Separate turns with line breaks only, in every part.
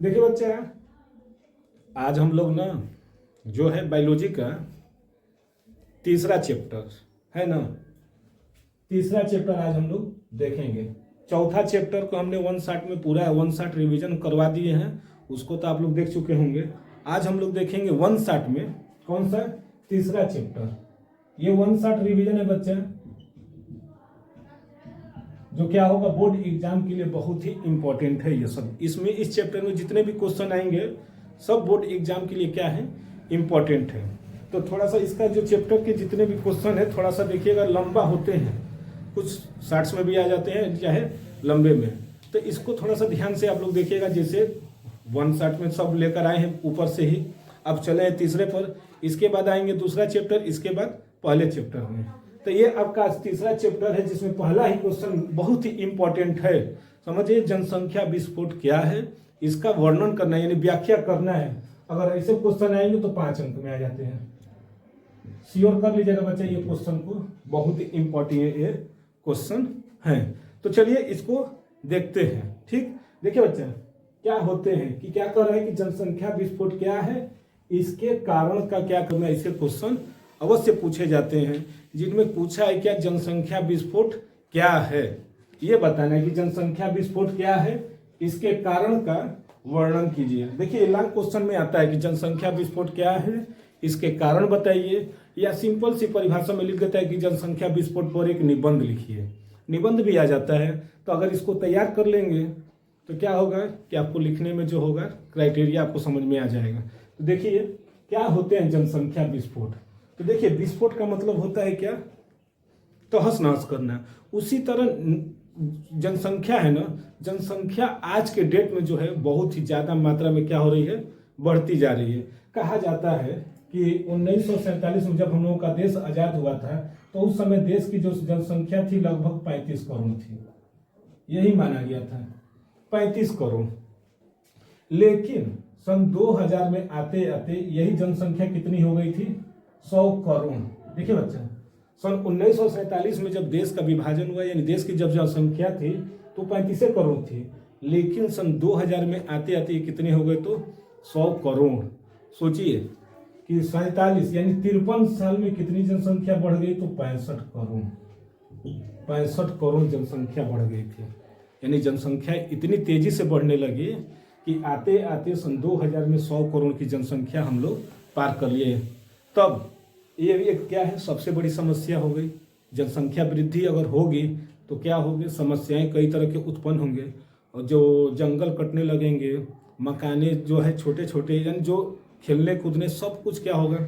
देखिए बच्चा, आज हम लोग ना जो है बायोलॉजी का तीसरा चैप्टर है ना, तीसरा चैप्टर आज हम लोग देखेंगे। चौथा चैप्टर को हमने 1 शॉट में पूरा 1 शॉट रिवीजन करवा दिए हैं, उसको तो आप लोग देख चुके होंगे। आज हम लोग देखेंगे 1 शॉट में कौन सा, तीसरा चैप्टर। ये 1 शॉट रिवीजन है बच्चा, जो क्या होगा बोर्ड एग्जाम के लिए बहुत ही इंपॉर्टेंट है। ये सब इसमें इस चैप्टर में जितने भी क्वेश्चन आएंगे सब बोर्ड एग्जाम के लिए क्या है, इंपॉर्टेंट है। तो थोड़ा सा इसका जो चैप्टर के जितने भी क्वेश्चन है थोड़ा सा देखिएगा, लंबा होते हैं, कुछ शॉर्ट्स में भी आ जाते हैं चाहे लंबे में, तो इसको थोड़ा सा ध्यान से आप लोग देखिएगा। जैसे 1 शॉट में सब लेकर आए हैं ऊपर से ही, अब चले हैं तीसरे पर, इसके बाद आएंगे दूसरा चैप्टर, इसके बाद पहले चैप्टर में। तो ये आपका तीसरा चैप्टर है जिसमें पहला ही क्वेश्चन बहुत ही इंपॉर्टेंट है। समझिए, जनसंख्या विस्फोट क्या है, इसका वर्णन करना है, यानी व्याख्या करना है। अगर ऐसे क्वेश्चन आएंगे तो 5 अंक में आ जाते हैं। श्योर कर लीजिएगा बच्चा ये क्वेश्चन को, बहुत ही इंपॉर्टेंट ये क्वेश्चन है। तो चलिए इसको देखते हैं। ठीक, देखिए बच्चा क्या होते हैं कि क्या कर रहे हैं कि जनसंख्या विस्फोट क्या है, इसके कारण का क्या करना है। इसके क्वेश्चन अवश्य पूछे जाते हैं, जिनमें पूछा है क्या जनसंख्या विस्फोट क्या है, ये बताना है कि जनसंख्या विस्फोट क्या है, इसके कारण का वर्णन कीजिए। देखिए लॉन्ग क्वेश्चन में आता है कि जनसंख्या विस्फोट क्या है, इसके कारण बताइए, या सिंपल सी परिभाषा में लिख देता है कि जनसंख्या विस्फोट पर एक निबंध लिखिए। निबंध भी आ जाता है। तो अगर इसको तैयार कर लेंगे तो क्या होगा कि आपको लिखने में जो होगा क्राइटेरिया आपको समझ में आ जाएगा। तो देखिए क्या होते हैं जनसंख्या विस्फोट। तो देखिए विस्फोट का मतलब होता है क्या, तहस नहस करना। उसी तरह जनसंख्या है ना, जनसंख्या आज के डेट में जो है बहुत ही ज्यादा मात्रा में क्या हो रही है, बढ़ती जा रही है। कहा जाता है कि 1947 में जब हम लोगों का देश आजाद हुआ था तो उस समय देश की जो जनसंख्या थी लगभग 35 करोड़ थी, यही माना गया था 35 करोड़। लेकिन सन 2000 में आते आते यही जनसंख्या कितनी हो गई थी, 100 करोड़। देखिए बच्चा, सन 1947 में जब देश का विभाजन हुआ, यानी देश की जब जनसंख्या थी तो 35 करोड़ थी, लेकिन सन 2000 में आते आते ये कितने हो गए, तो 100 करोड़। सोचिए कि 47 यानी 53 साल में कितनी जनसंख्या बढ़ गई, तो 65 करोड़। 65 करोड़ जनसंख्या बढ़ गई थी, यानी जनसंख्या इतनी तेजी से बढ़ने लगी कि आते आते सन 2000 में 100 करोड़ की जनसंख्या हम लोग पार कर लिए। तब ये भी एक क्या है, सबसे बड़ी समस्या हो गई। जनसंख्या वृद्धि अगर होगी तो क्या होगी, समस्याएं कई तरह के उत्पन्न होंगे, और जो जंगल कटने लगेंगे, मकाने जो है छोटे छोटे, यानी जो खेलने कूदने सब कुछ क्या होगा,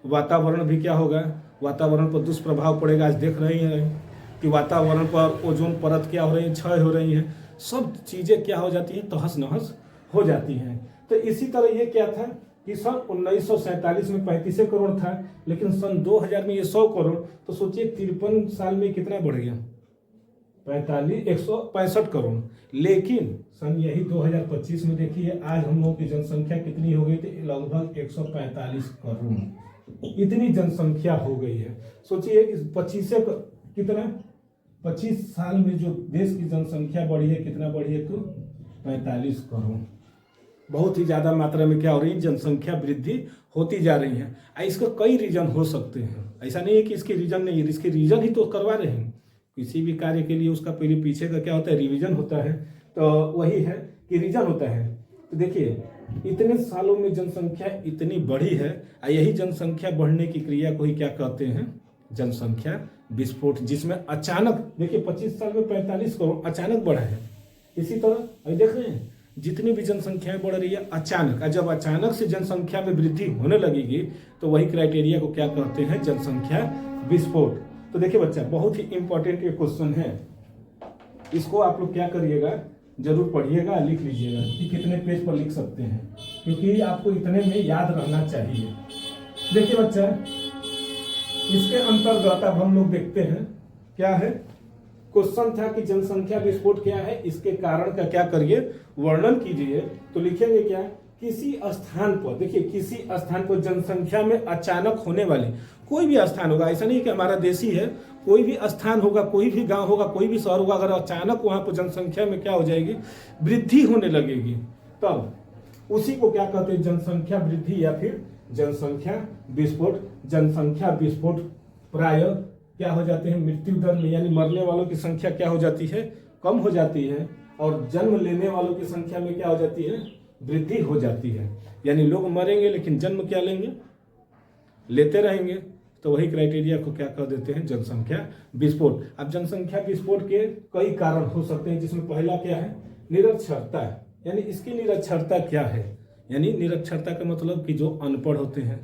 वातावरण भी क्या होगा, वातावरण पर दुष्प्रभाव पड़ेगा। आज देख रहे हैं कि वातावरण पर ओजोन परत क्या हो रही है, क्षय हो रही है, सब चीजें क्या हो जाती हैं, तहस नहस हो जाती हैं। तो इसी तरह ये क्या था कि सन 1947 में 35 करोड़ था, लेकिन सन 2000 में ये 100 करोड़। तो सोचिए 53 साल में कितना बढ़ गया, 165 करोड़। लेकिन सन यही 2025 में देखिए आज हम लोगों की जनसंख्या कितनी हो गई थी, लगभग 145 करोड़। इतनी जनसंख्या हो गई है। सोचिए कि 25 साल में जो देश की जनसंख्या बढ़ी है, कितना बढ़ी है, तो 45 करोड़। बहुत ही ज्यादा मात्रा में क्या हो रही है, जनसंख्या वृद्धि होती जा रही है। इसका कई रीजन हो सकते हैं, ऐसा नहीं है कि इसके रीजन नहीं है, इसके रीजन ही तो करवा रहे हैं। किसी भी कार्य के लिए उसका पहले पीछे का क्या होता है, रिवीजन होता है। तो वही है कि रीजन होता है। तो देखिए इतने सालों में जनसंख्या इतनी बढ़ी है, यही जनसंख्या बढ़ने की क्रिया को ही क्या कहते हैं, जनसंख्या विस्फोट, जिसमें अचानक देखिए 25 साल में 45 करोड़ अचानक बढ़ा है। इसी तरह अभी देख रहे हैं जितनी भी जनसंख्याएं बढ़ रही है अचानक, जब अचानक से जनसंख्या में वृद्धि होने लगेगी तो वही क्राइटेरिया को क्या कहते हैं, जनसंख्या विस्फोट। तो देखिए बच्चा बहुत ही इंपॉर्टेंट ये क्वेश्चन है, इसको आप लोग क्या करिएगा, जरूर पढ़िएगा, लिख लीजिएगा कि कितने पेज पर लिख सकते हैं, क्योंकि आपको इतने में याद रहना चाहिए। देखिए बच्चा, इसके अंतर्गत अब हम लोग देखते हैं क्या है। क्वेश्चन था कि जनसंख्या विस्फोट क्या है, इसके कारण का क्या करिए, वर्णन कीजिए। तो लिखेंगे क्या, किसी स्थान पर, देखिए किसी स्थान पर जनसंख्या में अचानक होने वाली, कोई भी स्थान होगा, ऐसा नहीं कि हमारा देश ही है, कोई भी स्थान होगा, कोई भी गांव होगा, कोई भी शहर होगा, अगर अचानक वहां पर जनसंख्या में क्या हो जाएगी, वृद्धि होने लगेगी, तब उसी को क्या कहते हैं, जनसंख्या वृद्धि या फिर जनसंख्या विस्फोट। जनसंख्या विस्फोट प्राय क्या हो जाते हैं, मृत्यु दर में, यानी मरने वालों की संख्या क्या हो जाती है, कम हो जाती है, और जन्म लेने वालों की संख्या में क्या हो जाती है, वृद्धि हो जाती है। यानी लोग मरेंगे लेकिन जन्म क्या लेंगे, लेते रहेंगे। तो वही क्राइटेरिया को क्या कह देते हैं, जनसंख्या विस्फोट। अब जनसंख्या विस्फोट के कई कारण हो सकते हैं, जिसमें पहला क्या है, निरक्षरता। यानी इसकी निरक्षरता क्या है, यानी निरक्षरता का मतलब कि जो अनपढ़ होते हैं,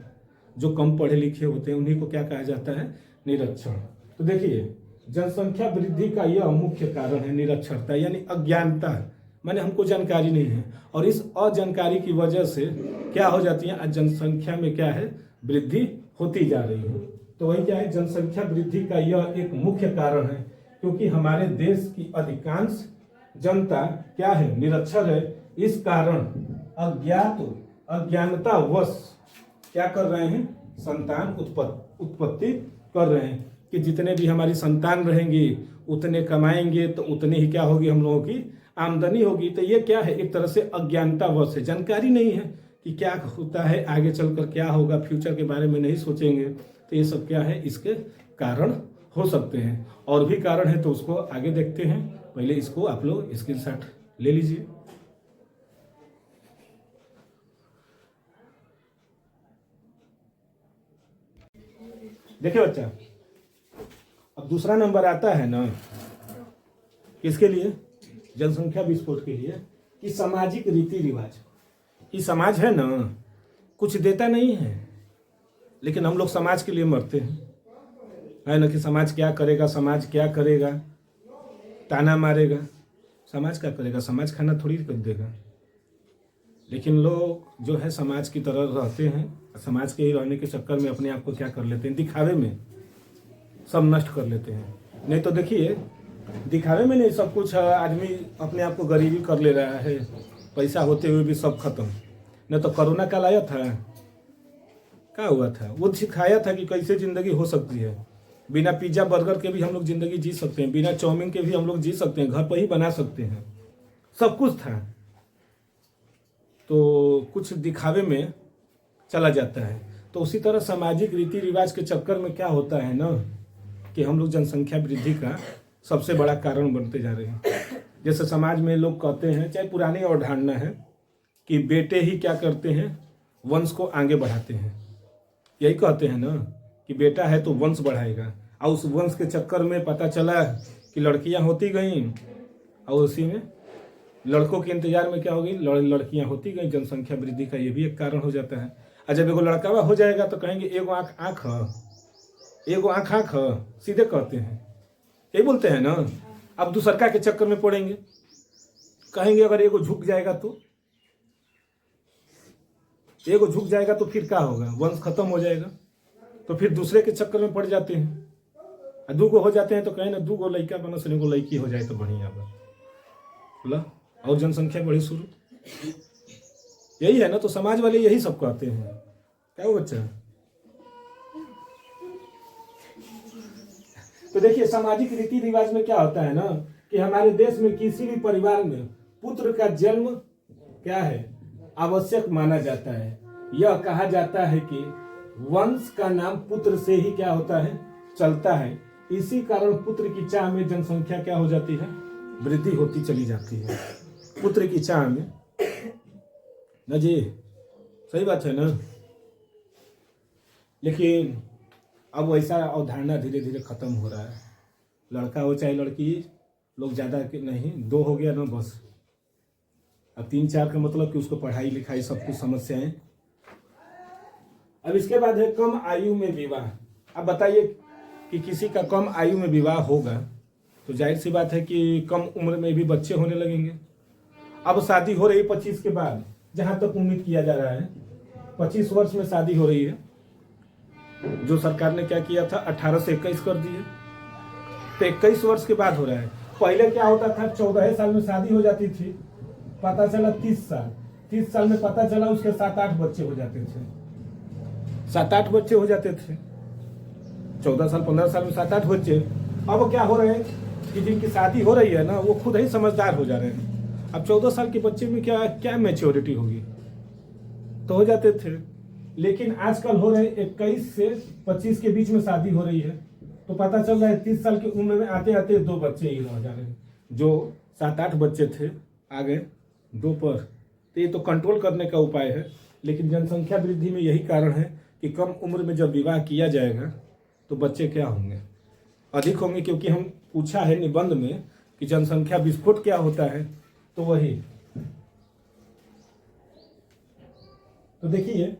जो कम पढ़े लिखे होते हैं, उन्हीं को क्या कहा जाता है, निरक्षर। तो देखिए जनसंख्या वृद्धि का यह मुख्य कारण है निरक्षरता, यानी अज्ञानता, माने हमको जानकारी नहीं है, और इस अजानकारी की वजह से क्या हो जाती है, जनसंख्या में क्या है, वृद्धि होती जा रही है। तो वही क्या है, जनसंख्या वृद्धि का यह एक मुख्य कारण है, क्योंकि हमारे देश की अधिकांश जनता क्या है, निरक्षर है। इस कारण अज्ञानतावश क्या कर रहे हैं, संतान उत्पत्ति कर रहे हैं, कि जितने भी हमारी संतान रहेंगी उतने कमाएंगे तो उतने ही क्या होगी, हम लोगों की आमदनी होगी। तो ये क्या है, एक तरह से अज्ञानतावश है, जानकारी नहीं है कि क्या होता है, आगे चलकर क्या होगा, फ्यूचर के बारे में नहीं सोचेंगे। तो ये सब क्या है, इसके कारण हो सकते हैं। और भी कारण है तो उसको आगे देखते हैं, पहले इसको आप लोग स्क्रीनशॉट ले लीजिए। देखिए बच्चा, अब दूसरा नंबर आता है ना, किसके लिए, जनसंख्या विस्फोट के लिए, कि सामाजिक रीति रिवाज। कि समाज है ना, कुछ देता नहीं है, लेकिन हम लोग समाज के लिए मरते हैं, है ना, कि समाज क्या करेगा, समाज क्या करेगा, ताना मारेगा। समाज क्या करेगा, समाज खाना थोड़ी कर देगा। लेकिन लोग जो है समाज की तरह रहते हैं, समाज के ही रहने के चक्कर में अपने आप को क्या कर लेते हैं, दिखावे में सब नष्ट कर लेते हैं। नहीं तो देखिए, दिखावे में नहीं, सब कुछ आदमी अपने आप को गरीबी कर ले रहा है, पैसा होते हुए भी सब खत्म। नहीं तो कोरोना काल आया था, क्या हुआ था, वो सिखाया था कि कैसे जिंदगी हो सकती है। बिना पिज्जा बर्गर के भी हम लोग जिंदगी जी सकते हैं, बिना चाउमीन के भी हम लोग जी सकते हैं, घर पर ही बना सकते हैं, सब कुछ था। तो कुछ दिखावे में चला जाता है। तो उसी तरह सामाजिक रीति रिवाज के चक्कर में क्या होता है ना, कि हम लोग जनसंख्या वृद्धि का सबसे बड़ा कारण बनते जा रहे हैं। जैसे समाज में लोग कहते हैं, चाहे पुरानी अवधारणा है, कि बेटे ही क्या करते हैं, वंश को आगे बढ़ाते हैं। यही कहते हैं ना, कि बेटा है तो वंश बढ़ाएगा, और उस वंश के चक्कर में पता चला कि लड़कियां होती गईं, और उसी में लड़कों के इंतजार में क्या होगी, लड़कियां होती गई। जनसंख्या वृद्धि का ये भी एक कारण हो जाता है। और जब एगो लड़का हो जाएगा तो कहेंगे एगो आँख आँख एगो आँख आँख, सीधे कहते हैं, यही बोलते हैं ना। अब दूसरका के चक्कर में पड़ेंगे, कहेंगे अगर एगो झुक जाएगा तो, एगो झुक जाएगा तो फिर क्या होगा, वंश खत्म हो जाएगा। तो फिर दूसरे के चक्कर में पड़ जाते हैं। और दूगो हो जाते हैं तो कहें ना, दूगो लड़का बना से एगो लड़की हो जाए तो बढ़िया बोला, और जनसंख्या बढ़ी शुरू। यही है ना, तो समाज वाले यही सब कहते हैं। क्या हो बच्चा, तो देखिए सामाजिक रीति रिवाज में क्या होता है ना, कि हमारे देश में किसी भी परिवार में पुत्र का जन्म क्या है, आवश्यक माना जाता है। यह कहा जाता है कि वंश का नाम पुत्र से ही क्या होता है, चलता है। इसी कारण पुत्र की चाह में जनसंख्या क्या हो जाती है, वृद्धि होती चली जाती है। पुत्र की चाह में ना जी, सही बात है ना। लेकिन अब वैसा अवधारणा धीरे धीरे खत्म हो रहा है। लड़का हो चाहे लड़की, लोग ज़्यादा नहीं, 2 हो गया ना बस। अब 3-4 का मतलब कि उसको पढ़ाई लिखाई सब कुछ समस्याएं। अब इसके बाद है कम आयु में विवाह। अब बताइए कि किसी का कम आयु में विवाह होगा तो जाहिर सी बात है कि कम उम्र में भी बच्चे होने लगेंगे। अब शादी हो रही 25 के बाद, जहाँ तक उम्मीद किया जा रहा है 25 वर्ष में शादी हो रही है। जो सरकार ने क्या किया था, 18 से 21 कर दिए, तो 21 वर्ष के बाद हो रहा है। पहले क्या होता था, 14 साल में शादी हो जाती थी, पता चला 30 साल में पता चला उसके 7-8 बच्चे हो जाते थे, 7-8 बच्चे हो जाते थे। 14 साल 15 साल में 7-8 बच्चे। अब क्या हो रहे हैं कि जिनकी शादी हो रही है ना, वो खुद ही समझदार हो जा रहे हैं। अब 14 साल के बच्चे में क्या मैच्योरिटी होगी, तो हो जाते थे। लेकिन आजकल हो रहे 21 से 25 के बीच में शादी हो रही है, तो पता चल रहा है 30 साल की उम्र में आते आते 2 बच्चे ही रह जा रहे हैं। जो 7-8 बच्चे थे आ गए 2 पर। तो ये तो कंट्रोल करने का उपाय है, लेकिन जनसंख्या वृद्धि में यही कारण है कि कम उम्र में जब विवाह किया जाएगा तो बच्चे क्या होंगे, अधिक होंगे। क्योंकि हम पूछा है निबंध में कि जनसंख्या विस्फोट क्या होता है, तो वही। तो देखिए,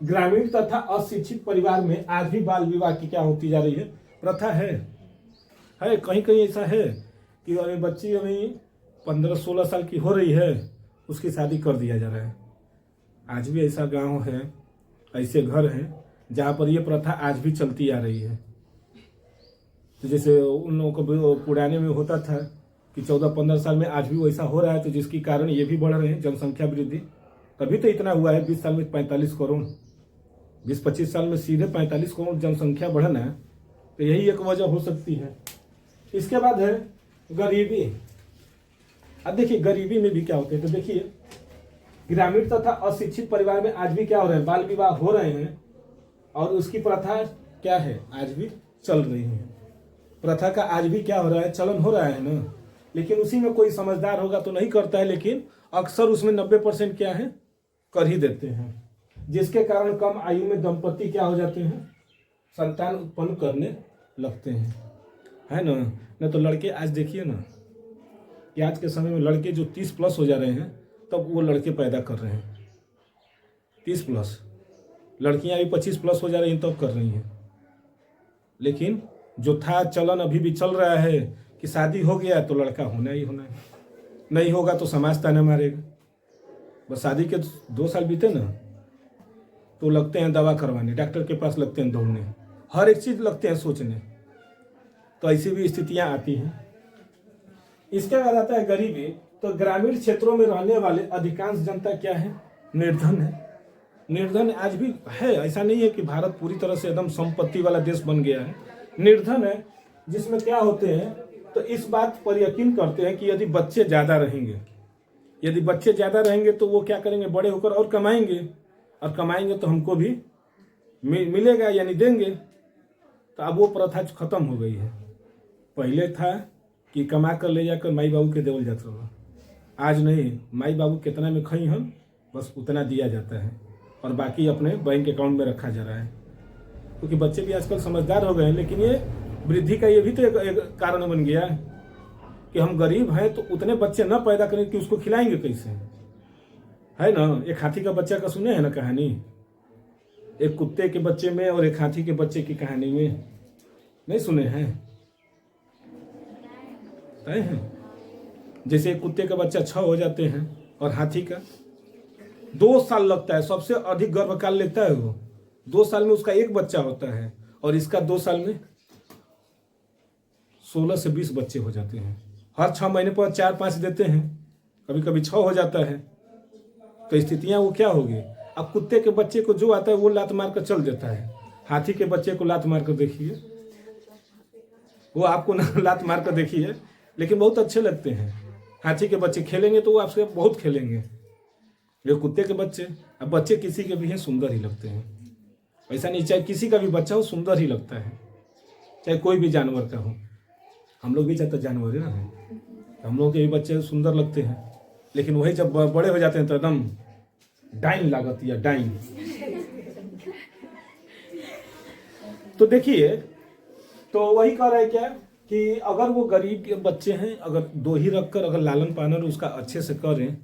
ग्रामीण तथा अशिक्षित परिवार में आज भी बाल विवाह की क्या होती जा रही है, प्रथा है। कहीं कहीं ऐसा है कि अरे बच्ची अभी 15-16 साल की हो रही है, उसकी शादी कर दिया जा रहा है। आज भी ऐसा गांव है, ऐसे घर हैं जहां पर यह प्रथा आज भी चलती आ रही है। तो जैसे उन लोगों को पुराने में होता था कि 14-15 साल में, आज भी वैसा हो रहा है। तो जिसके कारण ये भी बढ़ रहे हैं, जनसंख्या वृद्धि। तभी तो इतना हुआ है 20 साल में 45 करोड़, 20-25 साल में सीधे 45 करोड़ जनसंख्या बढ़ना है। तो यही एक वजह हो सकती है। इसके बाद है गरीबी। अब देखिए गरीबी में भी क्या होते हैं, तो देखिए ग्रामीण तथा अशिक्षित परिवार में आज भी क्या हो रहे हैं, बाल विवाह हो रहे हैं। और उसकी प्रथा क्या है, आज भी चल रही है। प्रथा का आज भी क्या हो रहा है, चलन हो रहा है ना। लेकिन उसी में कोई समझदार होगा तो नहीं करता है, लेकिन अक्सर उसमें 90% क्या है, कर ही देते हैं। जिसके कारण कम आयु में दंपति क्या हो जाते हैं, संतान उत्पन्न करने लगते हैं, है ना। न तो लड़के आज देखिए ना कि आज के समय में लड़के जो 30+ हो जा रहे हैं, तब वो लड़के पैदा कर रहे हैं 30+। लड़कियां भी 25+ हो जा रही हैं तब कर रही हैं। लेकिन जो था चलन अभी भी चल रहा है कि शादी हो गया तो लड़का होना ही होना है, नहीं होगा तो समाज ताने मारेगा। बस शादी के 2 साल बीते ना तो लगते हैं दवा करवाने, डॉक्टर के पास लगते हैं दौड़ने, हर एक चीज लगते हैं सोचने। तो ऐसी भी स्थितियां आती हैं। इसके बाद आता है गरीबी। तो ग्रामीण क्षेत्रों में रहने वाले अधिकांश जनता क्या है, निर्धन है। निर्धन आज भी है, ऐसा नहीं है कि भारत पूरी तरह से एकदम संपत्ति वाला देश बन गया है। निर्धन है, जिसमें क्या होते हैं, तो इस बात पर यकीन करते हैं कि यदि बच्चे ज्यादा रहेंगे तो वो क्या करेंगे, बड़े होकर और कमाएंगे, और कमाएंगे तो हमको भी मिलेगा यानी देंगे। तो अब वो प्रथा खत्म हो गई है। पहले था कि कमा कर ले जाकर माई बाबू के देवल जाता था। आज नहीं, माई बाबू कितना में खई हम, बस उतना दिया जाता है और बाकी अपने बैंक अकाउंट में रखा जा रहा है। क्योंकि बच्चे भी आजकल समझदार हो गए हैं। लेकिन ये वृद्धि का ये भी तो एक कारण बन गया है कि हम गरीब हैं तो उतने बच्चे न पैदा करें कि उसको खिलाएंगे कैसे, है ना। एक हाथी का बच्चा का सुने हैं ना कहानी, एक कुत्ते के बच्चे में और एक हाथी के बच्चे की कहानी में, नहीं सुने हैं? तय हैं। जैसे एक कुत्ते का बच्चा 6 हो जाते हैं और हाथी का 2 साल लगता है, सबसे अधिक गर्भकाल लेता है वो। 2 साल में उसका एक बच्चा होता है और इसका 2 साल में 16 से 20 बच्चे हो जाते हैं। हर 6 महीने पर 4-5 देते हैं, कभी कभी 6 हो जाता है। तो स्थितियां वो क्या होगी। अब कुत्ते के बच्चे को जो आता है वो लात मार कर चल देता है, हाथी के बच्चे को लात मार कर देखिए, वो आपको लात मार कर देखिए, लेकिन बहुत अच्छे लगते हैं। हाथी के बच्चे खेलेंगे तो वो आपसे बहुत खेलेंगे। ये कुत्ते के बच्चे, अब बच्चे किसी के भी हैं सुंदर ही लगते हैं। ऐसा नहीं, चाहे किसी का भी बच्चा हो सुंदर ही लगता है, चाहे कोई भी जानवर का हो। हम लोग भी चाहते जानवर है ना, हम लोग के भी बच्चे सुंदर लगते हैं। लेकिन वही जब बड़े हो जाते हैं तो एकदम डाइन लागत या डाइन। तो देखिए, तो वही कह रहा है क्या कि अगर वो गरीब के बच्चे हैं, अगर 2 ही रखकर अगर लालन पालन उसका अच्छे से करें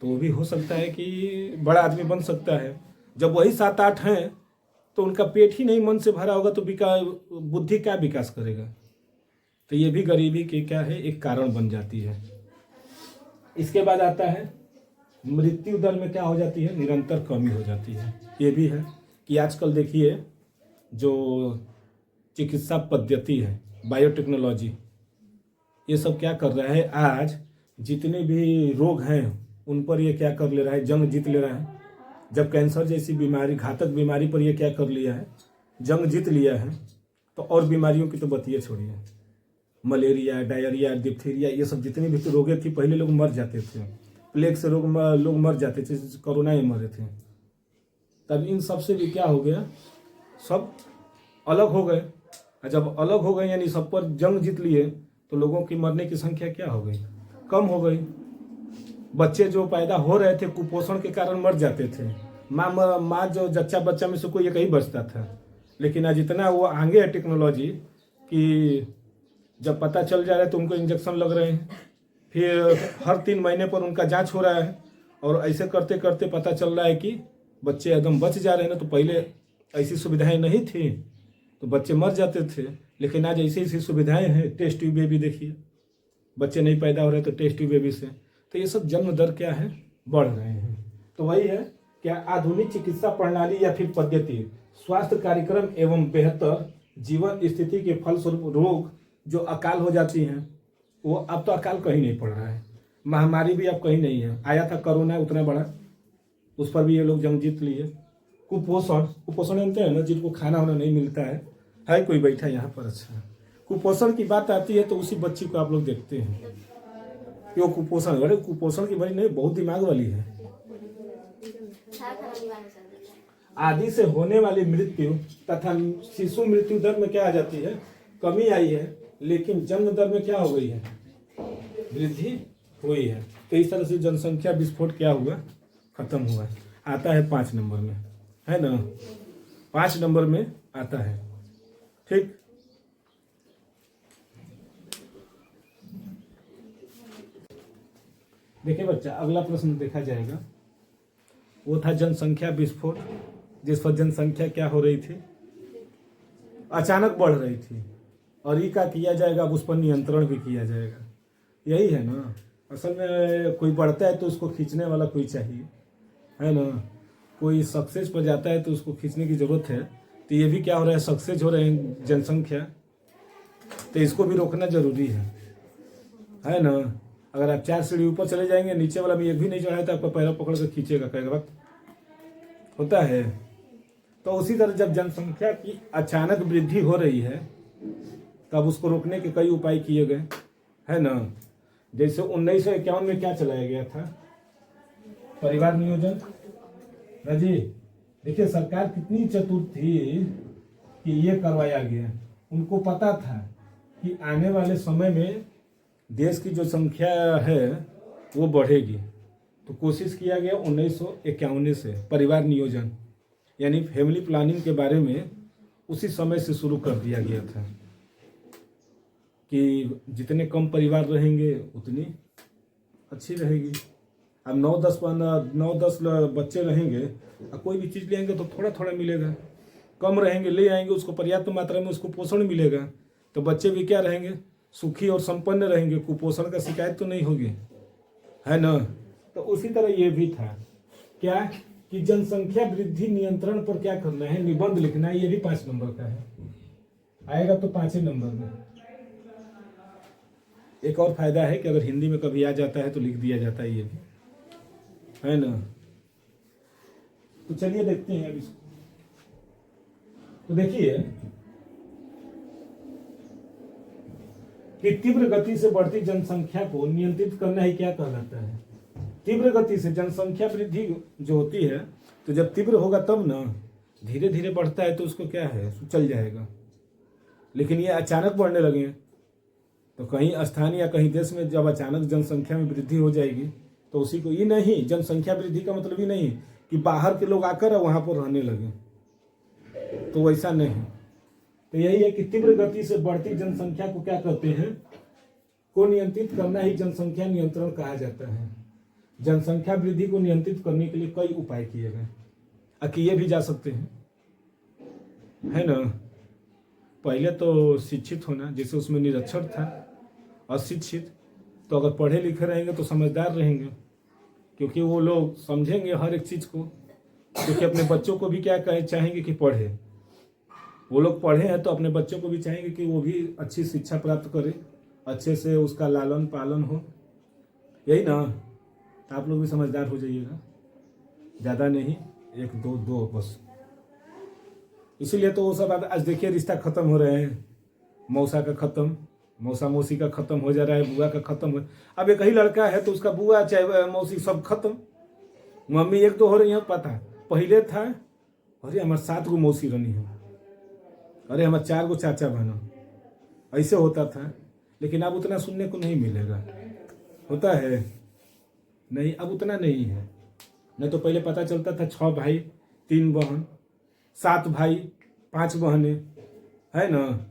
तो वो भी हो सकता है कि बड़ा आदमी बन सकता है। जब वही 7-8 हैं तो उनका पेट ही नहीं मन से भरा होगा तो बुद्धि क्या विकास करेगा। तो ये भी गरीबी की क्या है, एक कारण बन जाती है। इसके बाद आता है मृत्यु दर में क्या हो जाती है, निरंतर कमी हो जाती है। ये भी है कि आजकल देखिए जो चिकित्सा पद्धति है, बायोटेक्नोलॉजी, ये सब क्या कर रहा है, आज जितने भी रोग हैं उन पर ये क्या कर ले रहा है, जंग जीत ले रहा है। जब कैंसर जैसी बीमारी, घातक बीमारी पर ये क्या कर लिया है, जंग जीत लिया है, तो और बीमारियों की तो बतिए छोड़िए। मलेरिया, डायरिया, डिप्थीरिया, ये सब जितनी भी रोगें थी पहले लोग मर जाते थे, प्लेग से लोग मर जाते थे, कोरोना में मरे थे। तब इन सब से भी क्या हो गया, सब अलग हो गए। और जब अलग हो गए यानी सब पर जंग जीत लिए, तो लोगों की मरने की संख्या क्या हो गई, कम हो गई। बच्चे जो पैदा हो रहे थे कुपोषण के कारण मर जाते थे। माँ जो जच्चा बच्चा में से कोई एक ही बचता था। लेकिन आज इतना वो आगे है टेक्नोलॉजी कि जब पता चल जा रहा है तो उनको इंजेक्शन लग रहे हैं, फिर हर 3 महीने पर उनका जांच हो रहा है, और ऐसे करते करते पता चल रहा है कि बच्चे एकदम बच जा रहे हैं ना। तो पहले ऐसी सुविधाएं नहीं थी तो बच्चे मर जाते थे, लेकिन आज ऐसी ऐसी सुविधाएं हैं। टेस्ट ट्यूब बेबी देखिए, बच्चे नहीं पैदा हो रहे तो टेस्ट ट्यूब बेबी से, तो ये सब जन्म दर क्या है, बढ़ रहे हैं। तो वही है क्या, आधुनिक चिकित्सा प्रणाली या फिर पद्धति, स्वास्थ्य कार्यक्रम एवं बेहतर जीवन स्थिति के फलस्वरूप रोग जो अकाल हो जाती हैं, वो अब तो अकाल कहीं नहीं पड़ रहा है। महामारी भी अब कहीं नहीं है। आया था कोरोना उतना बड़ा, उस पर भी ये लोग जंग जीत लिए। कुपोषण जानते हैं ना, जिनको खाना वाना नहीं मिलता है कोई बैठा यहाँ पर। अच्छा, कुपोषण की बात आती है तो उसी बच्ची को आप लोग देखते हैं कि वो कुपोषण, अरे कुपोषण की बड़ी नहीं, बहुत दिमाग वाली है। आदि से होने वाली मृत्यु तथा शिशु मृत्यु दर में क्या आ जाती है, कमी आई है, लेकिन जन्म दर में क्या हो गई है, वृद्धि हुई है। तो इस तरह से जनसंख्या विस्फोट क्या हुआ, खत्म हुआ। आता है 5 नंबर में, है ना, 5 नंबर में आता है। ठीक, देखिए बच्चा, अगला प्रश्न देखा जाएगा, वो था जनसंख्या विस्फोट, जिस पर जनसंख्या क्या हो रही थी, अचानक बढ़ रही थी, और ये क्या किया जाएगा, अब उस पर नियंत्रण भी किया जाएगा। यही है ना, असल में कोई बढ़ता है तो उसको खींचने वाला कोई चाहिए, है ना। कोई सक्सेस पर जाता है तो उसको खींचने की जरूरत है। तो ये भी क्या हो रहा है, सक्सेस हो रहे हैं जनसंख्या, तो इसको भी रोकना जरूरी है ना। अगर आप 4 सीढ़ी ऊपर चले जाएंगे, नीचे वाला भी एक भी नहीं चढ़ाए तो आपका पैर पकड़ कर खींचेगा, कहेगा वक्त होता है। तो उसी तरह जब जनसंख्या की अचानक वृद्धि हो रही है, तब उसको रोकने के कई उपाय किए गए, है ना। जैसे 1951 में क्या चलाया गया था, परिवार नियोजन। राजी, देखिए सरकार कितनी चतुर थी कि ये करवाया गया। उनको पता था कि आने वाले समय में देश की जो संख्या है वो बढ़ेगी, तो कोशिश किया गया 1951 से परिवार नियोजन यानी फैमिली प्लानिंग के बारे में उसी समय से शुरू कर दिया गया था कि जितने कम परिवार रहेंगे उतनी अच्छी रहेगी। अब 9-10 बच्चे रहेंगे, अब कोई भी चीज़ ले आएंगे तो थोड़ा थोड़ा मिलेगा, कम रहेंगे ले आएंगे उसको पर्याप्त मात्रा में उसको पोषण मिलेगा, तो बच्चे भी क्या रहेंगे, सुखी और संपन्न रहेंगे, कुपोषण का शिकायत तो नहीं होगी, है ना। तो उसी तरह ये भी था क्या कि जनसंख्या वृद्धि नियंत्रण पर क्या करना है, निबंध लिखना है। ये भी 5 नंबर का है, आएगा तो 5 नंबर में। एक और फायदा है कि अगर हिंदी में कभी आ जाता है तो लिख दिया जाता है, ये भी है ना। तो चलिए देखते हैं अब इसको। तो देखिए कि तीव्र गति से बढ़ती जनसंख्या को नियंत्रित करना ही क्या कहलाता है, तीव्र गति से जनसंख्या वृद्धि जो होती है, तो जब तीव्र होगा तब ना, धीरे धीरे बढ़ता है तो उसको क्या है, चल जाएगा। लेकिन ये अचानक बढ़ने लगे तो कहीं स्थान या कहीं देश में जब अचानक जनसंख्या में वृद्धि हो जाएगी तो उसी को, ये नहीं, जनसंख्या वृद्धि का मतलब ही नहीं कि बाहर के लोग आकर वहां पर रहने लगे, तो वैसा नहीं। तो यही है कि तीव्र गति से बढ़ती जनसंख्या को क्या कहते हैं, को नियंत्रित करना ही जनसंख्या नियंत्रण कहा जाता है। जनसंख्या वृद्धि को नियंत्रित करने के लिए कई उपाय किए गए, किए भी जा सकते हैं, है ना। पहले तो शिक्षित होना, जैसे उसमें निरक्षर था, अशिक्षित, तो अगर पढ़े लिखे रहेंगे तो समझदार रहेंगे, क्योंकि वो लोग समझेंगे हर एक चीज़ को, क्योंकि अपने बच्चों को भी क्या चाहेंगे कि पढ़े। वो लोग पढ़े हैं तो अपने बच्चों को भी चाहेंगे कि वो भी अच्छी शिक्षा प्राप्त करे, अच्छे से उसका लालन पालन हो, यही ना। आप लोग भी समझदार हो जाइएगा, ज़्यादा नहीं, 1-2 बस। इसीलिए तो वो सब आज देखिए रिश्ता खत्म हो रहे हैं, मौसा का खत्म, मौसा मौसी का खत्म हो जा रहा है, बुआ का खत्म हो। अब एक ही लड़का है तो उसका बुआ चाहे मौसी सब खत्म, मम्मी एक तो हो रही है। पता पहले था अरे हमारे 7 गो मौसी रहनी है, अरे हमारे 4 गो चाचा बहना, ऐसे होता था। लेकिन अब उतना सुनने को नहीं मिलेगा, होता है नहीं, अब उतना नहीं है। नहीं तो पहले पता चलता था 6 भाई 3 बहन, 7 भाई 5 बहनें, है ना।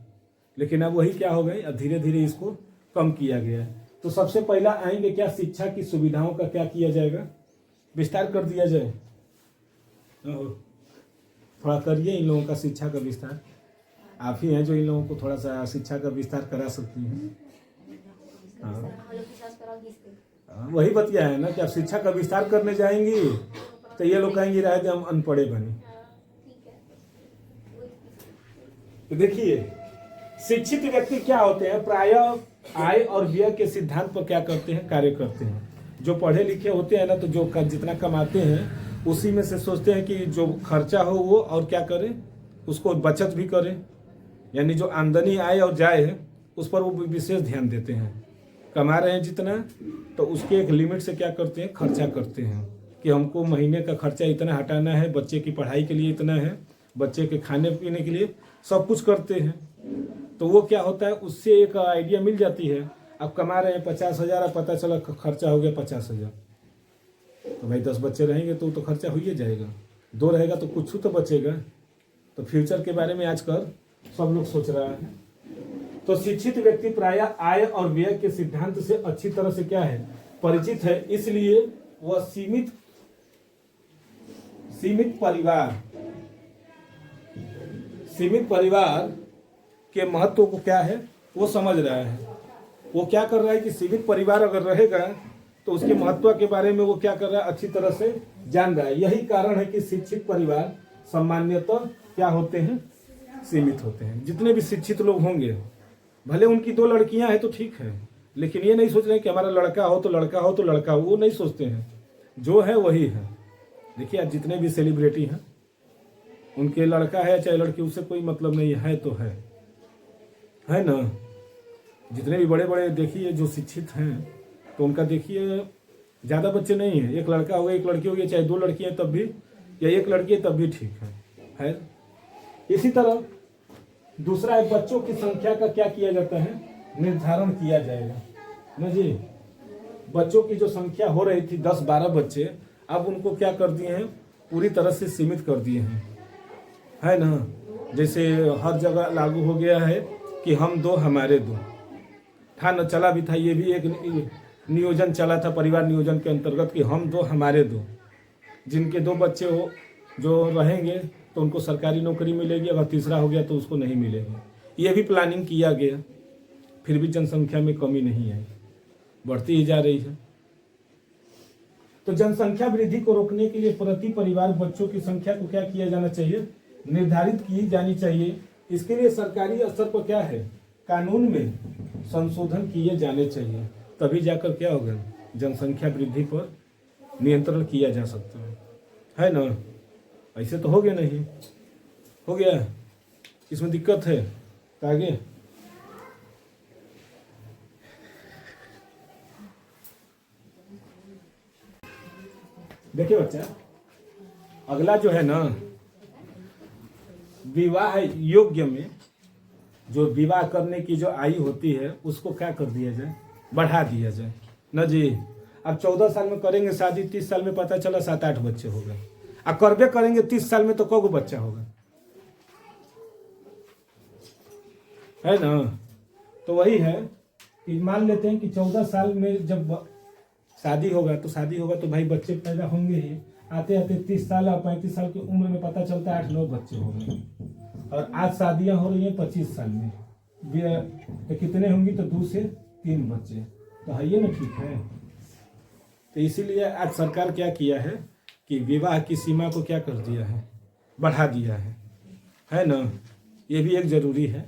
लेकिन अब वही क्या हो गई, अब धीरे धीरे इसको कम किया गया है। तो सबसे पहला आएंगे क्या, शिक्षा की सुविधाओं का क्या किया जाएगा, विस्तार कर दिया जाए। थोड़ा करिए इन लोगों का शिक्षा का विस्तार, आप ही हैं जो इन लोगों को थोड़ा सा शिक्षा का विस्तार करा सकती हैं। वही बतिया है ना कि आप शिक्षा का विस्तार करने जाएंगी तो ये लोग कहेंगे रह दे हम अनपढ़े बने। तो देखिए शिक्षित व्यक्ति क्या होते हैं, प्रायः आय और व्यय के सिद्धांत पर क्या करते हैं, कार्य करते हैं। जो पढ़े लिखे होते हैं ना, तो जो जितना कमाते हैं उसी में से सोचते हैं कि जो खर्चा हो वो और क्या करें, उसको बचत भी करें। यानी जो आमदनी आए और जाए उस पर वो विशेष ध्यान देते हैं। कमा रहे हैं जितना तो उसके एक लिमिट से क्या करते हैं, खर्चा करते हैं कि हमको महीने का खर्चा इतना हटाना है, बच्चे की पढ़ाई के लिए इतना है, बच्चे के खाने पीने के लिए सब कुछ करते हैं। तो वो क्या होता है, उससे एक आइडिया मिल जाती है। अब कमा रहे हैं 50,000, अब पता चला खर्चा हो गया 50,000, तो भाई 10 बच्चे रहेंगे तो खर्चा हो ही जाएगा, 2 रहेगा तो कुछ तो बचेगा। तो फ्यूचर के बारे में आजकल सब लोग सोच रहा है। तो शिक्षित व्यक्ति प्रायः आय और व्यय के सिद्धांत से अच्छी तरह से क्या है, परिचित है। इसलिए वह सीमित परिवार के महत्व को क्या है वो समझ रहा है। वो क्या कर रहा है कि सीमित परिवार अगर रहेगा तो उसके महत्व के बारे में वो क्या कर रहा है, अच्छी तरह से जान रहा है। यही कारण है कि शिक्षित परिवार सामान्यतः क्या होते हैं, सीमित होते हैं। जितने भी शिक्षित लोग होंगे, भले उनकी 2 लड़कियां हैं तो ठीक है, लेकिन ये नहीं सोच रहे कि हमारा लड़का हो तो लड़का हो तो लड़का हो, वो नहीं सोचते हैं। जो है वही है। देखिए आज जितने भी सेलिब्रिटी हैं उनके लड़का है चाहे लड़की, उससे कोई मतलब नहीं है तो है ना। जितने भी बड़े बड़े देखिए जो शिक्षित हैं तो उनका देखिए ज़्यादा बच्चे नहीं हैं, एक लड़का हो गया एक लड़की हो गई, चाहे 2 लड़कियाँ तब भी, या एक लड़की है तब भी ठीक है। इसी तरह दूसरा है, बच्चों की संख्या का क्या किया जाता है, निर्धारण किया जाएगा ना जी। बच्चों की जो संख्या हो रही थी 10-12 बच्चे, अब उनको क्या कर दिए हैं, पूरी तरह से सीमित कर दिए हैं, है ना। जैसे हर जगह लागू हो गया है कि हम 2 हमारे 2 था न, चला भी था, ये भी एक नियोजन चला था परिवार नियोजन के अंतर्गत कि हम 2 हमारे 2। जिनके 2 बच्चे हो जो रहेंगे तो उनको सरकारी नौकरी मिलेगी, अगर तीसरा हो गया तो उसको नहीं मिलेगी। ये भी प्लानिंग किया गया, फिर भी जनसंख्या में कमी नहीं आई, बढ़ती ही जा रही है। तो जनसंख्या वृद्धि को रोकने के लिए प्रति परिवार बच्चों की संख्या को क्या किया जाना चाहिए, निर्धारित की जानी चाहिए। इसके लिए सरकारी स्तर पर क्या है, कानून में संशोधन किए जाने चाहिए, तभी जाकर क्या होगा, जनसंख्या वृद्धि पर नियंत्रण किया जा सकता है ना। ऐसे तो हो गया नहीं, हो गया, इसमें दिक्कत है तो आगे देखिए बच्चा, अगला जो है ना, विवाह योग्य में जो विवाह करने की जो आयु होती है उसको क्या कर दिया जाए, बढ़ा दिया जाए ना जी। अब 14 साल में करेंगे शादी, 30 साल में पता चला 7-8 बच्चे हो गए। अब करबे करेंगे 30 साल में तो कौन बच्चा होगा, है ना। तो वही है कि मान लेते हैं कि 14 साल में जब शादी होगा तो भाई बच्चे पैदा होंगे ही। आते आते 30 साल और 35 साल की उम्र में पता चलता है 8-9 बच्चे हो गए। और आज शादियां हो रही हैं 25 साल में, तो कितने होंगी, तो 2 से 3 बच्चे, तो है ये ना, ठीक है। तो इसीलिए आज सरकार क्या किया है कि विवाह की सीमा को क्या कर दिया है, बढ़ा दिया है ना। ये भी एक जरूरी है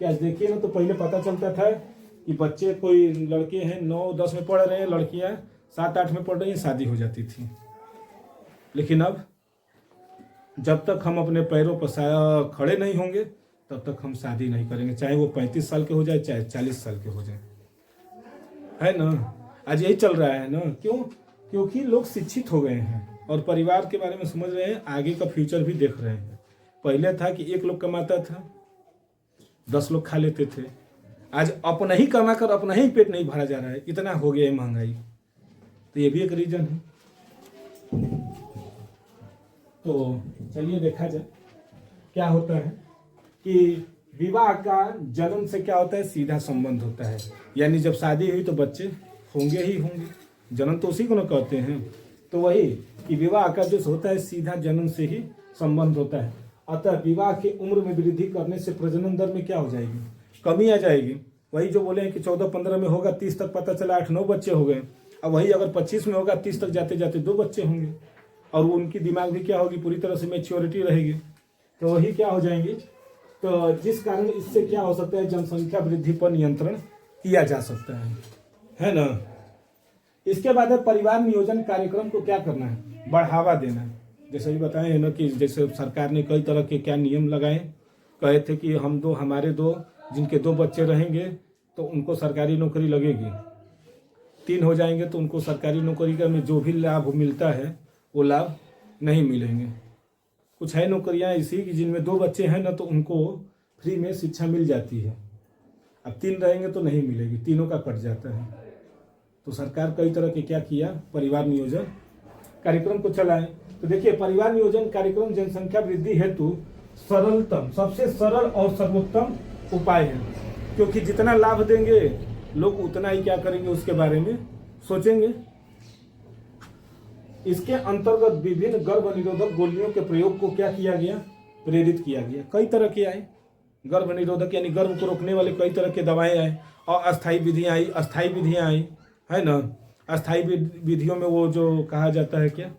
कि आज देखिए ना, तो पहले पता चलता था कि बच्चे कोई लड़के हैं 9-10 में पढ़ रहे हैं, लड़कियां 7-8 में पढ़ रही हैं, शादी हो जाती थी। लेकिन अब जब तक हम अपने पैरों पर खड़े नहीं होंगे तब तक हम शादी नहीं करेंगे, चाहे वो 35 साल के हो जाए चाहे 40 साल के हो जाए, है ना। आज यही चल रहा है ना। क्यों? क्योंकि लोग शिक्षित हो गए हैं और परिवार के बारे में समझ रहे हैं, आगे का फ्यूचर भी देख रहे हैं। पहले था कि एक लोग कमाता था, 10 लोग खा लेते थे। आज अपना ही कमा कर अपना ही पेट नहीं भरा जा रहा है, इतना हो गया है महंगाई। तो ये भी एक रीजन है। तो चलिए देखा जाए क्या होता है कि विवाह का जन्म से क्या होता है, सीधा संबंध होता है। यानी जब शादी हुई तो बच्चे होंगे ही होंगे, जन्म तो उसी को ना कहते हैं। तो वही कि विवाह का जो होता है सीधा जन्म से ही संबंध होता है। अतः विवाह की उम्र में वृद्धि करने से प्रजनन दर में क्या हो जाएगी, कमी आ जाएगी। वही जो बोले हैं कि 14-15 में होगा, 30 तक पता चला 8-9 बच्चे हो गए। अब वही अगर 25 में होगा, 30 तक जाते जाते 2 बच्चे होंगे और उनकी दिमाग भी क्या होगी, पूरी तरह से मैच्योरिटी रहेगी। तो वही क्या हो जाएंगे। तो जिस कारण इससे क्या हो सकता है, जनसंख्या वृद्धि पर नियंत्रण किया जा सकता है ना। इसके बाद परिवार नियोजन कार्यक्रम को क्या करना है, बढ़ावा देना है। जैसे भी बताए ना कि जैसे सरकार ने कई तरह के क्या नियम लगाए, कहे थे कि हमारे दो जिनके 2 बच्चे रहेंगे तो उनको सरकारी नौकरी लगेगी, 3 हो जाएंगे तो उनको सरकारी नौकरी का में जो भी लाभ मिलता है वो लाभ नहीं मिलेंगे। कुछ है नौकरियां ऐसी कि जिनमें 2 बच्चे हैं ना तो उनको फ्री में शिक्षा मिल जाती है। अब 3 रहेंगे तो नहीं मिलेगी, तीनों का कट जाता है। तो सरकार कई तरह के क्या किया, परिवार नियोजन कार्यक्रम को चलाए। तो देखिए, परिवार नियोजन कार्यक्रम जनसंख्या वृद्धि हेतु सरलतम, सबसे सरल और सर्वोत्तम उपाय है। क्योंकि जितना लाभ देंगे लोग उतना ही क्या करेंगे, उसके बारे में सोचेंगे। इसके अंतर्गत विभिन्न गर्भ निरोधक गोलियों के प्रयोग को क्या किया गया, प्रेरित किया गया। कई तरह के आए गर्भ निरोधक, यानी गर्भ को रोकने वाले कई तरह के दवाएं आए और अस्थायी विधियां आई, अस्थायी विधियां आई, है ना। अस्थायी विधियों में वो जो कहा जाता है क्या,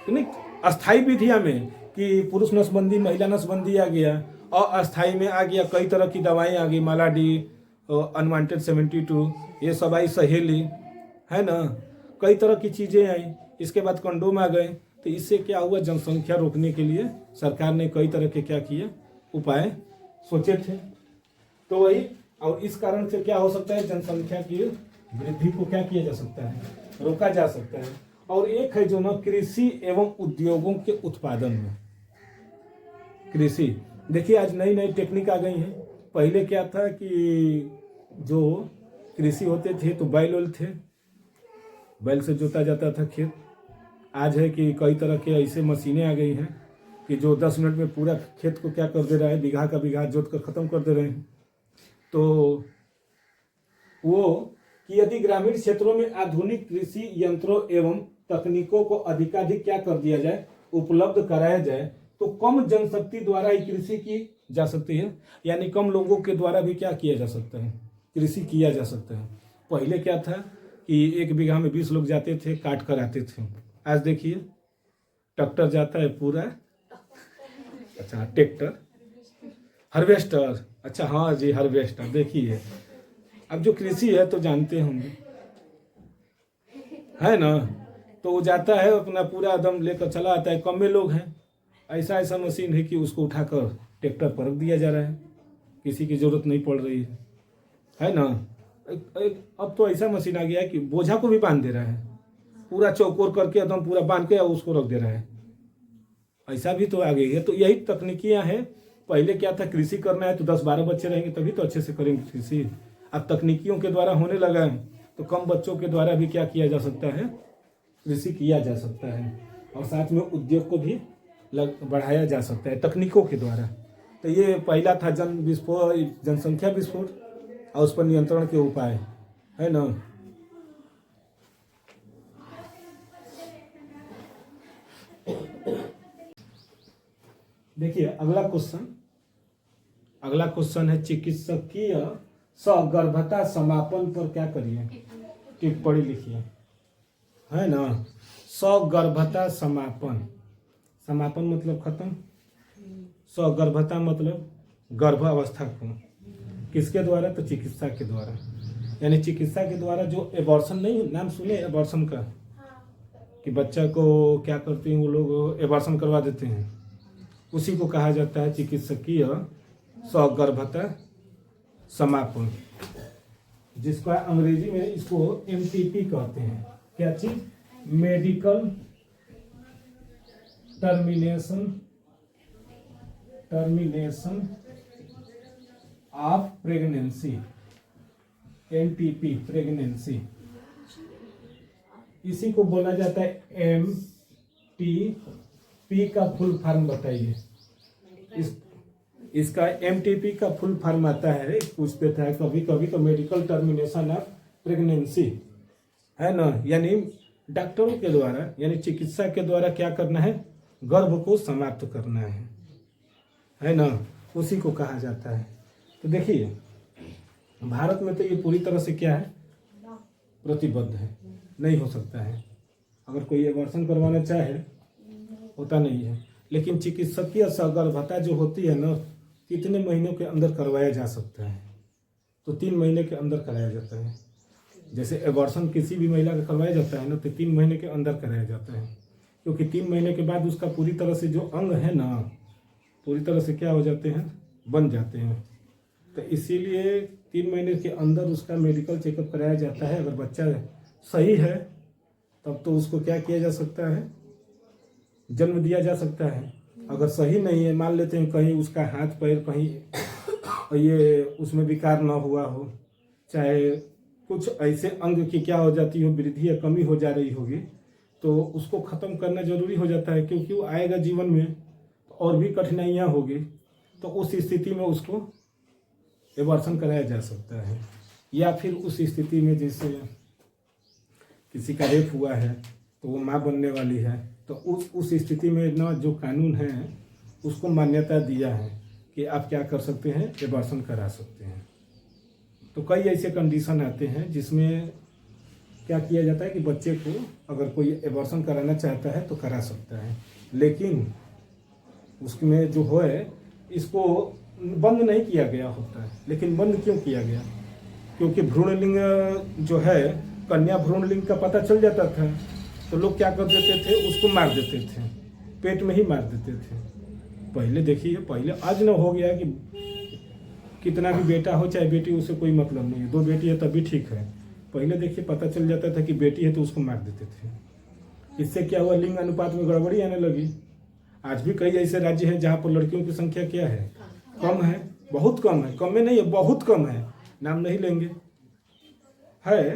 नहीं, अस्थायी विधियां में कि पुरुष नसबंदी महिला नसबंदी आ गया और अस्थायी में आ गया कई तरह की दवाएं आ गई, मालाडी, अनवांटेड 72, ये सब आई, सहेली, है ना, कई तरह की चीजें आई। इसके बाद कंडोम आ गए। तो इससे क्या हुआ, जनसंख्या रोकने के लिए सरकार ने कई तरह के क्या किए, उपाय सोचे थे। तो वही, और इस कारण से क्या हो सकता है, जनसंख्या की वृद्धि को क्या किया जा सकता है, रोका जा सकता है। और एक है जो ना कृषि एवं उद्योगों के उत्पादन में। कृषि, देखिए आज नई नई टेक्निक आ गई है। पहले क्या था कि जो कृषि होते थे तो बैल थे, बैल से जोता जाता था खेत। आज है कि कई तरह के ऐसे मशीनें आ गई हैं कि जो 10 मिनट में पूरा खेत को क्या कर दे रहा है, बीघा का बीघा जोत कर खत्म कर दे रहे हैं। तो वो कि यदि ग्रामीण क्षेत्रों में आधुनिक कृषि यंत्रों एवं तकनीकों को अधिकाधिक क्या कर दिया जाए, उपलब्ध कराया जाए, तो कम जनशक्ति द्वारा ही कृषि की जा सकती है। यानी कम लोगों के द्वारा भी क्या किया जा सकता है, कृषि किया जा सकता है। पहले क्या था कि 1 बीघा में 20 लोग जाते थे, काट कर आते थे। आज देखिए ट्रैक्टर जाता है पूरा, अच्छा ट्रैक्टर, हार्वेस्टर, अच्छा हाँ जी हार्वेस्टर। देखिए अब जो कृषि है तो जानते होंगे, है ना। तो वो जाता है अपना पूरा दम लेकर चला आता है, कम में लोग हैं, ऐसा ऐसा मशीन है कि उसको उठाकर ट्रैक्टर पर रख दिया जा रहा है, किसी की जरूरत नहीं पड़ रही है ना। अब तो ऐसा मशीन आ गया है कि बोझा को भी बांध दे रहा है, पूरा चौकोर करके एकदम पूरा बांध के उसको रख दे रहा है। ऐसा भी तो आ गई है। तो यही तकनीकियां हैं। पहले क्या था, कृषि करना है तो 10-12 बच्चे रहेंगे तभी तो अच्छे से करेंगे कृषि। अब तकनीकियों के द्वारा होने लगा है तो कम बच्चों के द्वारा भी क्या किया जा सकता है, कृषि किया जा सकता है। और साथ में उद्योग को भी बढ़ाया जा सकता है तकनीकों के द्वारा। तो ये पहला था जनसंख्या विस्फोट और उस पर नियंत्रण के उपाय, है ना। देखिए अगला क्वेश्चन है चिकित्सकीय सगर्भता समापन पर क्या करिए, टिप्पणी लिखिए, है ना। सगर्भता समापन, समापन मतलब खत्म, सगर्भता मतलब गर्भ अवस्था को, किसके द्वारा, तो चिकित्सा के द्वारा। यानी चिकित्सा के द्वारा जो एबॉर्शन, नहीं नाम सुने एबॉर्शन का, कि बच्चा को क्या करते हैं वो लोग, एबॉर्शन करवा देते हैं। उसी को कहा जाता है चिकित्सकीय सगर्भता समापन, जिसका अंग्रेजी में इसको MTP कहते हैं। क्या चीज? Medical termination of pregnancy, MTP pregnancy. इसी को बोला जाता है MTP का फुल फॉर्म बताइए। इसका MTP का फुल फॉर्म आता है, पूछ देता है कभी कभी तो मेडिकल टर्मिनेशन ऑफ प्रेगनेंसी है ना, यानी डॉक्टरों के द्वारा यानी चिकित्सा के द्वारा क्या करना है? गर्भ को समाप्त करना है ना, उसी को कहा जाता है। तो देखिए भारत में तो ये पूरी तरह से क्या है? प्रतिबद्ध है, नहीं हो सकता है। अगर कोई एबॉर्शन करवाना चाहे होता नहीं है, लेकिन चिकित्सकीय सगर्भता जो होती है ना, कितने महीनों के अंदर करवाया जा सकता है? तो 3 महीने के अंदर कराया जाता है। जैसे एबॉर्शन किसी भी महिला का करवाया जाता है ना, तो 3 महीने के अंदर कराया जाता है, क्योंकि 3 महीने के बाद उसका पूरी तरह से जो अंग है ना, पूरी तरह से क्या हो जाते हैं? बन जाते हैं। तो इसीलिए 3 महीने के अंदर उसका मेडिकल चेकअप कराया जाता है। अगर बच्चा सही है तब तो उसको क्या किया जा सकता है? जन्म दिया जा सकता है। अगर सही नहीं है, मान लेते हैं कहीं उसका हाथ पैर कहीं ये उसमें विकार ना हुआ हो, चाहे कुछ ऐसे अंग की क्या हो जाती हो, वृद्धि या कमी हो जा रही होगी, तो उसको ख़त्म करना जरूरी हो जाता है, क्योंकि वो आएगा जीवन में और भी कठिनाइयाँ होगी। तो उस स्थिति में उसको एबॉर्शन कराया जा सकता है। या फिर उस स्थिति में जैसे किसी का रेप हुआ है तो वो माँ बनने वाली है, तो उस स्थिति में ना जो कानून है उसको मान्यता दिया है कि आप क्या कर सकते हैं? एबॉर्शन करा सकते हैं। तो कई ऐसे कंडीशन आते हैं जिसमें क्या किया जाता है कि बच्चे को अगर कोई एबॉर्शन कराना चाहता है तो करा सकता है, लेकिन उसमें जो है इसको बंद नहीं किया गया होता है। लेकिन बंद क्यों किया गया? क्योंकि भ्रूणलिंग जो है, कन्या भ्रूणलिंग का पता चल जाता था तो लोग क्या कर देते थे? उसको मार देते थे, पेट में ही मार देते थे। पहले देखिए, पहले आज न हो गया कि कितना भी बेटा हो चाहे बेटी, उससे कोई मतलब नहीं है। 2 बेटी है तब भी ठीक है। पहले देखिए पता चल जाता था कि बेटी है तो उसको मार देते थे। इससे क्या हुआ? लिंग अनुपात में गड़बड़ी आने लगी। आज भी कई ऐसे राज्य हैं जहाँ पर लड़कियों की संख्या क्या है? कम है, बहुत कम है। कम में नहीं है, बहुत कम है, नाम नहीं लेंगे। है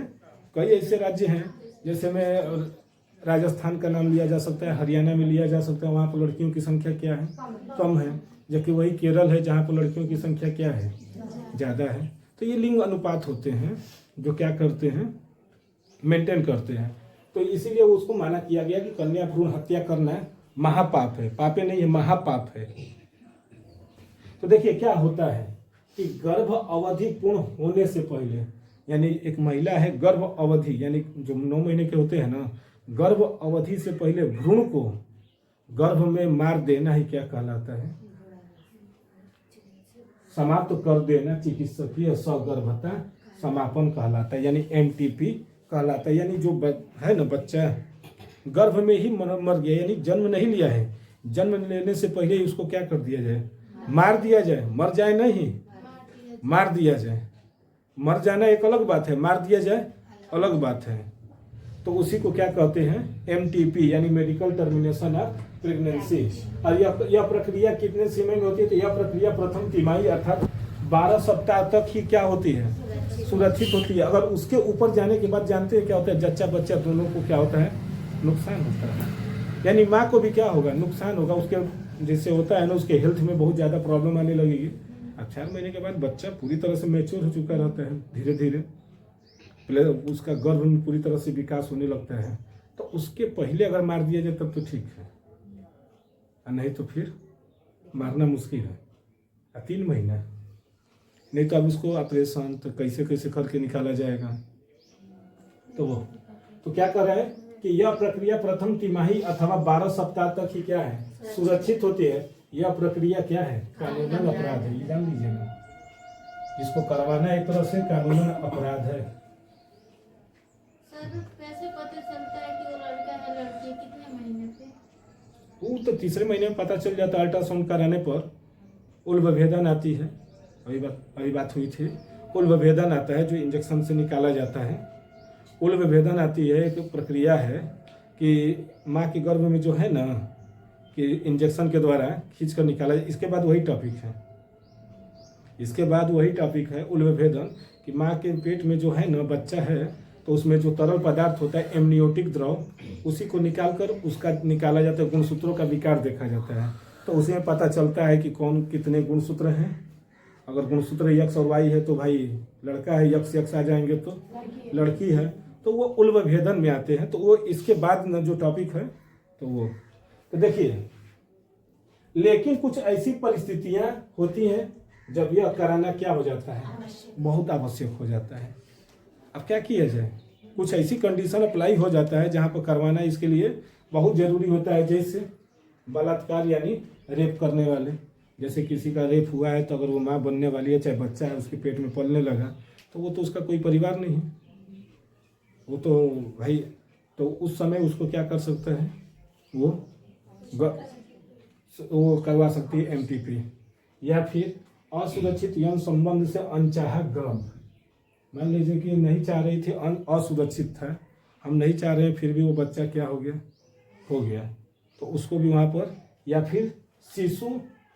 कई ऐसे राज्य हैं, जैसे में राजस्थान का नाम लिया जा सकता है, हरियाणा में लिया जा सकता है, वहाँ पर लड़कियों की संख्या क्या है? कम है। जबकि वही केरल है जहाँ पर लड़कियों की संख्या क्या है? ज़्यादा है। तो ये लिंग अनुपात होते हैं जो क्या करते हैं? मेंटेन करते हैं। तो इसीलिए उसको माना किया गया कि कन्या भ्रूण हत्या करना महापाप है। पापे नहीं है, महापाप है। तो देखिए क्या होता है कि गर्भ अवधि पूर्ण होने से पहले, यानी एक महिला है, गर्भ अवधि यानी जो 9 महीने के होते हैं ना, गर्भ अवधि से पहले भ्रूण को गर्भ में मार देना ही क्या कहलाता है? समाप्त कर देना चिकित्सकीय सगर्भता समापन कहलाता है, यानी MTP कहलाता है। यानी जो है ना बच्चा गर्भ में ही मर गया, यानी जन्म नहीं लिया है, जन्म लेने से पहले ही उसको क्या कर दिया जाए? मार दिया जाए। मर जाए नहीं, मार दिया जाए। मर जाना एक अलग बात है, मार दिया जाए अलग बात है। तो उसी को क्या कहते हैं? MTP यानी मेडिकल टर्मिनेशन ऑफ प्रेगनेंसी। और यह प्रक्रिया कितने समय में होती है? तो यह प्रक्रिया प्रथम तिमाही अर्थात 12 सप्ताह तक ही क्या होती है? सुरक्षित होती है। अगर उसके ऊपर जाने के बाद जानते हैं क्या होता है? जच्चा बच्चा दोनों को क्या होता है? नुकसान होता है। यानी माँ को भी क्या होगा? नुकसान होगा। उसके जैसे होता है ना, उसके हेल्थ में बहुत ज़्यादा प्रॉब्लम आने लगेगी। अब 4 महीने के बाद बच्चा पूरी तरह से मैच्योर हो चुका रहता है, धीरे धीरे पहले उसका गर्भ में पूरी तरह से विकास होने लगता है। तो उसके पहले अगर मार दिया जाए तब तो ठीक है, और नहीं तो फिर मारना मुश्किल है। 3 महीना नहीं तो अब उसको ऑपरेशन तो कैसे कैसे करके निकाला जाएगा। तो क्या कर रहे हैं कि यह प्रक्रिया प्रथम तिमाही अथवा 12 सप्ताह तक ही क्या है? सुरक्षित होती है। यह प्रक्रिया क्या है? कानूनन अपराध है, ये जान लीजिएगा। इसको करवाना एक तरह से कानूनन अपराध है।
सर कैसे पता चलता है कि वो लड़का है लड़की? कितने महीने पे?
वो तो तीसरे महीने में पता चल जाता है। अल्ट्रासाउंड कराने पर उल्बभेदन आती है, अभी बात हुई थी। उल्बभेदन आता है जो इंजेक्शन से निकाला जाता है। उल्बभेदन आती है, एक प्रक्रिया है कि माँ के गर्भ में जो है ना कि इंजेक्शन के द्वारा खींच कर निकाला। इसके बाद वही टॉपिक है उल्बभेदन, कि माँ के पेट में जो है ना बच्चा है तो उसमें जो तरल पदार्थ होता है एमनियोटिक द्रव, उसी को निकालकर उसका निकाला जाता है, गुणसूत्रों का विकार देखा जाता है। तो उसमें पता चलता है कि कौन कितने गुणसूत्र हैं। अगर गुणसूत्र यक्स और वाई है तो भाई लड़का है, यक्स आ जाएंगे तो लड़की है, तो वो उल्बभेदन में आते हैं। तो वो इसके बाद न जो टॉपिक है तो देखिए, लेकिन कुछ ऐसी परिस्थितियां होती हैं जब यह कराना क्या हो जाता है, बहुत आवश्यक हो जाता है। अब क्या किया जाए, कुछ ऐसी कंडीशन अप्लाई हो जाता है जहां पर करवाना इसके लिए बहुत जरूरी होता है। जैसे बलात्कार यानी रेप करने वाले, जैसे किसी का रेप हुआ है तो अगर वो माँ बनने वाली है, चाहे बच्चा है उसके पेट में पलने लगा, तो वो तो उसका कोई परिवार नहीं है, वो तो भाई, तो उस समय उसको क्या कर सकता है, वो करवा सकती है एमटीपी। या फिर असुरक्षित यौन संबंध से अनचाहा गर्भ, मान लीजिए कि नहीं चाह रही थी, असुरक्षित था, हम नहीं चाह रहे हैं, फिर भी वो बच्चा क्या हो गया, तो उसको भी वहाँ पर। या फिर शिशु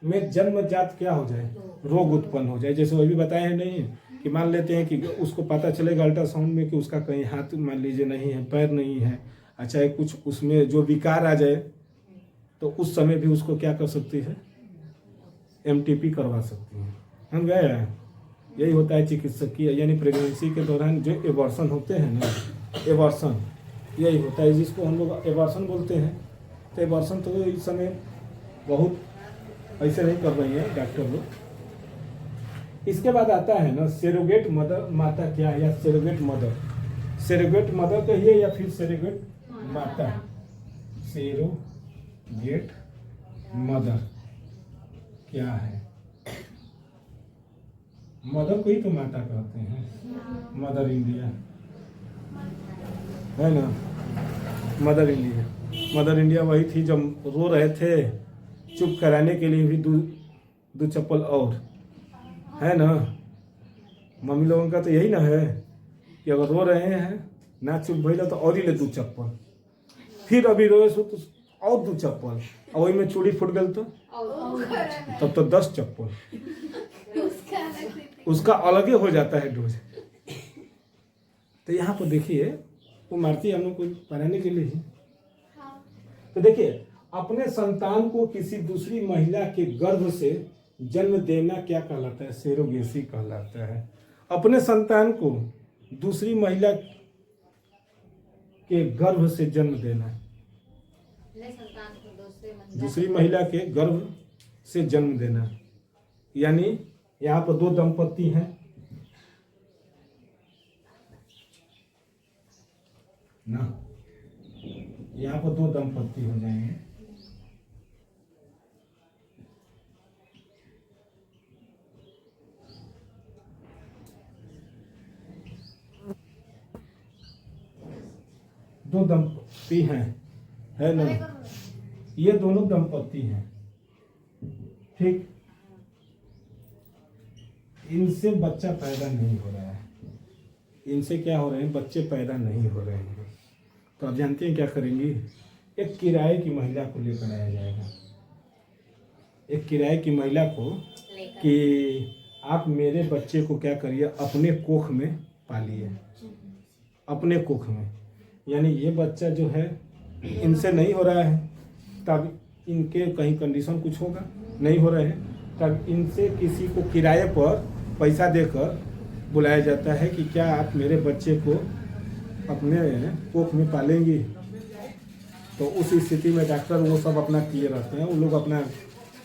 में जन्मजात क्या हो जाए, रोग उत्पन्न हो जाए, जैसे वो भी बताए हैं नहीं कि मान लेते हैं कि उसको पता चलेगा अल्ट्रासाउंड में कि उसका कहीं हाथ मान लीजिए नहीं है, पैर नहीं है, चाहे कुछ उसमें जो विकार आ जाए, तो उस समय भी उसको क्या कर सकती है, एमटीपी करवा सकती है। हम गए हैं, यही होता है चिकित्सकीय, यानी प्रेगनेंसी के दौरान जो एबॉर्शन होते हैं ना, एबॉर्शन यही होता है, जिसको हम लोग एबॉर्शन बोलते हैं। तो एबॉर्शन तो इस समय बहुत ऐसे नहीं कर रही है डॉक्टर लोग। इसके बाद आता है ना सेरोगेट मदर, माता क्या है, या सेरोगेट मदर कहिए या फिर सेरोगेट माता। सेरोगेट मदर क्या है, मदर को ही तो माता कहते हैं, मदर इंडिया है ना। मदर इंडिया वही थी जब रो रहे थे, चुप कराने के लिए भी दो चप्पल और, है ना। मम्मी लोगों का तो यही ना है कि अगर रो रहे हैं ना चुप भइला तो और ही ले 2 चप्पल, फिर अभी रोए सो तो और 2 चप्पल, और वही में चूड़ी फूट गल तो तब तो 10 चप्पल, उसका अलग ही हो जाता है डोज। तो यहाँ पर देखिए वो मारती हम लोग को पढ़ाने के लिए ही। तो देखिए, अपने संतान को किसी दूसरी महिला के गर्भ से जन्म देना क्या कहलाता है, सेरोगेसी कहलाता है। अपने संतान को दूसरी महिला के गर्भ से जन्म देना, दूसरी महिला के गर्भ से जन्म देना, यानी यहाँ पर 2 दंपत्ति हैं ना, यहाँ पर 2 दंपत्ति हो जाएंगे, दो दंपत्ति हैं, है ना, ये दोनों दंपत्ति हैं, ठीक। इनसे बच्चा पैदा नहीं हो रहा है, इनसे क्या हो रहे हैं, बच्चे पैदा नहीं हो रहे हैं। तो आप जानते हैं क्या करेंगी, एक किराए की महिला को लेकर आया जाएगा, एक किराए की महिला को, कि आप मेरे बच्चे को क्या करिए, अपने कोख में पालिए, अपने कोख में। यानी ये बच्चा जो है इनसे नहीं हो रहा है, तब इनके कहीं कंडीशन कुछ होगा, नहीं हो रहे हैं, तब इनसे किसी को किराए पर पैसा देकर बुलाया जाता है कि क्या आप मेरे बच्चे को अपने कोख में पालेंगी। तो उस स्थिति में डॉक्टर वो सब अपना किए रहते हैं, वो लोग अपना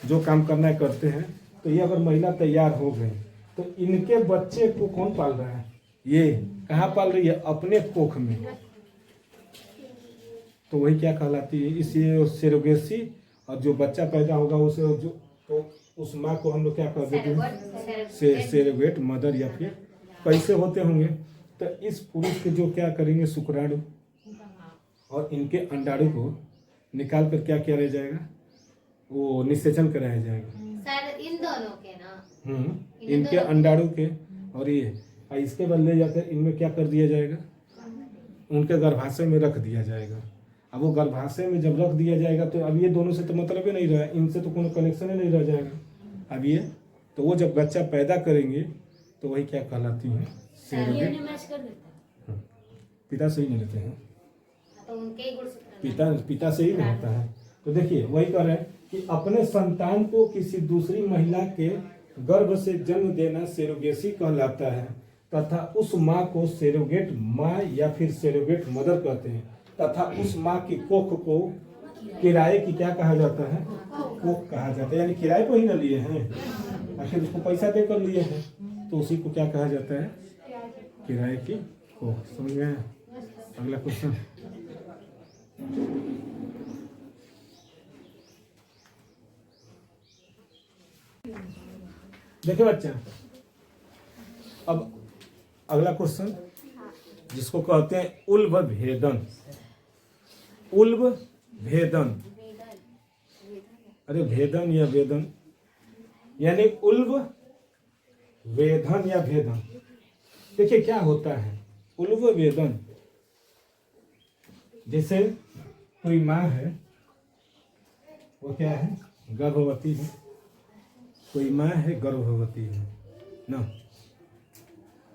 जो काम करना है करते हैं। तो ये अगर महिला तैयार हो गई तो इनके बच्चे को कौन पाल रहा है, ये कहाँ पाल रही है, अपने कोख में। तो वही क्या कहलाती है, इसलिए सेरोगेसी। और जो बच्चा पैदा होगा उसे जो, तो उस माँ को हम लोग क्या कह देते हैं, सेरोगेट मदर। या फिर कैसे होते होंगे, तो इस पुरुष के जो क्या करेंगे, शुक्राणु और इनके अंडाणु को निकाल कर क्या किया जाएगा, वो निषेचन कराया जाएगा।
सर इन दोनों के ना,
इनके अंडाणु के और ये, और इसके बदले जाकर इनमें क्या कर दिया जाएगा, उनके गर्भाशय में रख दिया जाएगा। अब वो गर्भाशय में जब रख दिया जाएगा तो अब ये दोनों से तो मतलब ही नहीं रहा, इनसे तो कोई कनेक्शन ही नहीं रह जाएगा। अब ये तो वो जब बच्चा पैदा करेंगे तो वही क्या कहलाती है, सेरोगेट। पिता से ही नहीं लेते हैं,
तो उनके गुण
पिता से ही नहीं होता है। तो देखिए वही कह रहे हैं कि अपने संतान को किसी दूसरी महिला के गर्भ से जन्म देना सेरोगेसी कहलाता है तथा उस माँ को सेरोगेट माँ या फिर सेरोगेट मदर कहते हैं तथा उस माँ की कोख को किराए की क्या कहा जाता है, कोख कहा जाता है। यानी किराए पर ही न लिए हैं, आखिर उसको पैसा देकर लिए हैं, तो उसी को क्या कहा जाता है, किराए की कोख। समझ गए? अगला क्वेश्चन। देखिए बच्चा, अब अगला क्वेश्चन जिसको कहते हैं उल्ब भेदन। उल्ब भेदन, अरे भेदन या वेदन, यानी उल्ब वेदन या भेदन। देखिए क्या होता है उल्ब वेदन। जैसे कोई माँ है, वो क्या है, गर्भवती है। कोई माँ है गर्भवती है ना,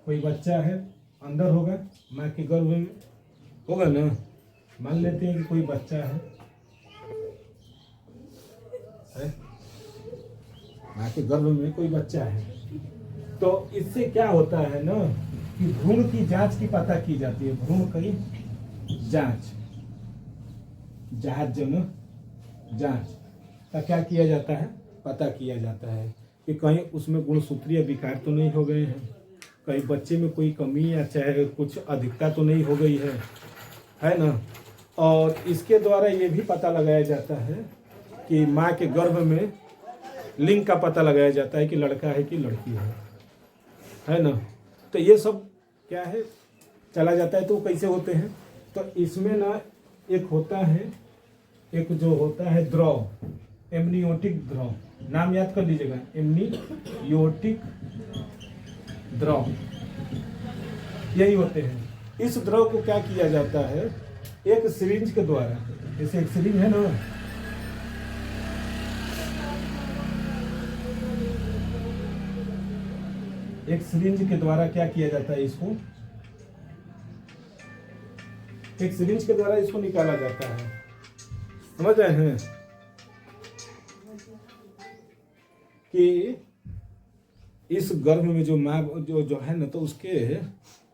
कोई बच्चा है अंदर होगा माँ के गर्भ में, होगा ना। मान लेते हैं कि कोई बच्चा है माँ के गर्भ में कोई बच्चा है, तो इससे क्या होता है ना कि भ्रूण की जांच की पता की जाती है। भ्रूण की जांच, जहाज जन्म जांच का क्या किया जाता है, पता किया जाता है कि कहीं उसमें गुणसूत्रीय विकार तो नहीं हो गए हैं, कहीं बच्चे में कोई कमी या चाहे कुछ अधिकता तो नहीं हो गई है ना। और इसके द्वारा ये भी पता लगाया जाता है कि माँ के गर्भ में लिंग का पता लगाया जाता है कि लड़का है कि लड़की है ना। तो ये सब क्या है चला जाता है। तो कैसे होते हैं, तो इसमें ना एक होता है, एक जो होता है द्रव, एमनियोटिक द्रव, नाम याद कर लीजिएगा, एमनियोटिक द्रव, यही होते हैं। इस द्रव को क्या किया जाता है, एक सिरिंज के द्वारा, जैसे एक सिरिंज है ना, एक सिरिंज के द्वारा क्या किया जाता है, इसको एक सिरिंज के द्वारा इसको निकाला जाता है। समझ रहे हैं कि इस गर्भ में जो माँ जो है ना, तो उसके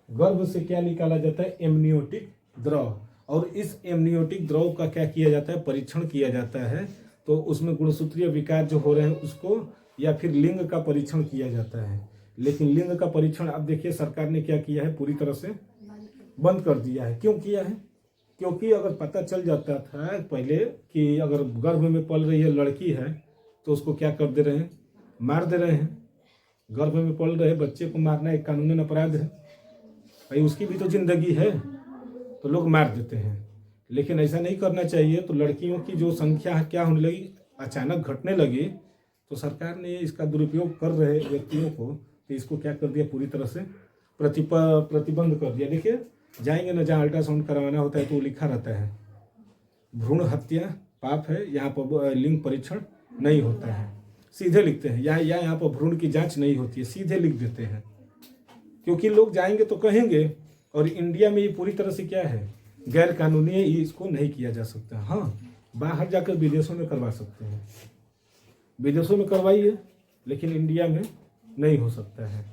गर्भ से क्या निकाला जाता है, एमनियोटिक द्रव। और इस एमनियोटिक द्रव का क्या किया जाता है, परीक्षण किया जाता है। तो उसमें गुणसूत्रीय विकार जो हो रहे हैं उसको, या फिर लिंग का परीक्षण किया जाता है। लेकिन लिंग का परीक्षण अब देखिए सरकार ने क्या किया है, पूरी तरह से बंद कर दिया है। क्यों किया है, क्योंकि अगर पता चल जाता था पहले कि अगर गर्भ में पल रही है लड़की है, तो उसको क्या कर दे रहे हैं, मार दे रहे हैं। गर्भ में पल रहे बच्चे को मारना एक कानूनन अपराध है भाई, उसकी भी तो जिंदगी है, तो लोग मार देते हैं। लेकिन ऐसा नहीं करना चाहिए। तो लड़कियों की जो संख्या क्या होने लगी, अचानक घटने लगी, तो सरकार ने इसका दुरुपयोग कर रहे व्यक्तियों को, तो इसको क्या कर दिया, पूरी तरह से प्रतिबंध कर दिया। देखिए जाएंगे ना, जहाँ अल्ट्रासाउंड करवाना होता है तो लिखा रहता है भ्रूण हत्या पाप है, यहाँ पर लिंग परीक्षण नहीं होता है, सीधे लिखते हैं। यहाँ पर भ्रूण की जांच नहीं होती है, सीधे लिख देते हैं। क्योंकि लोग जाएंगे तो कहेंगे, और इंडिया में ये पूरी तरह से क्या है, गैर कानूनी है, इसको नहीं किया जा सकता। हाँ, बाहर जाकर विदेशों में करवा सकते हैं, विदेशों में करवाइए, लेकिन इंडिया में नहीं हो सकता है।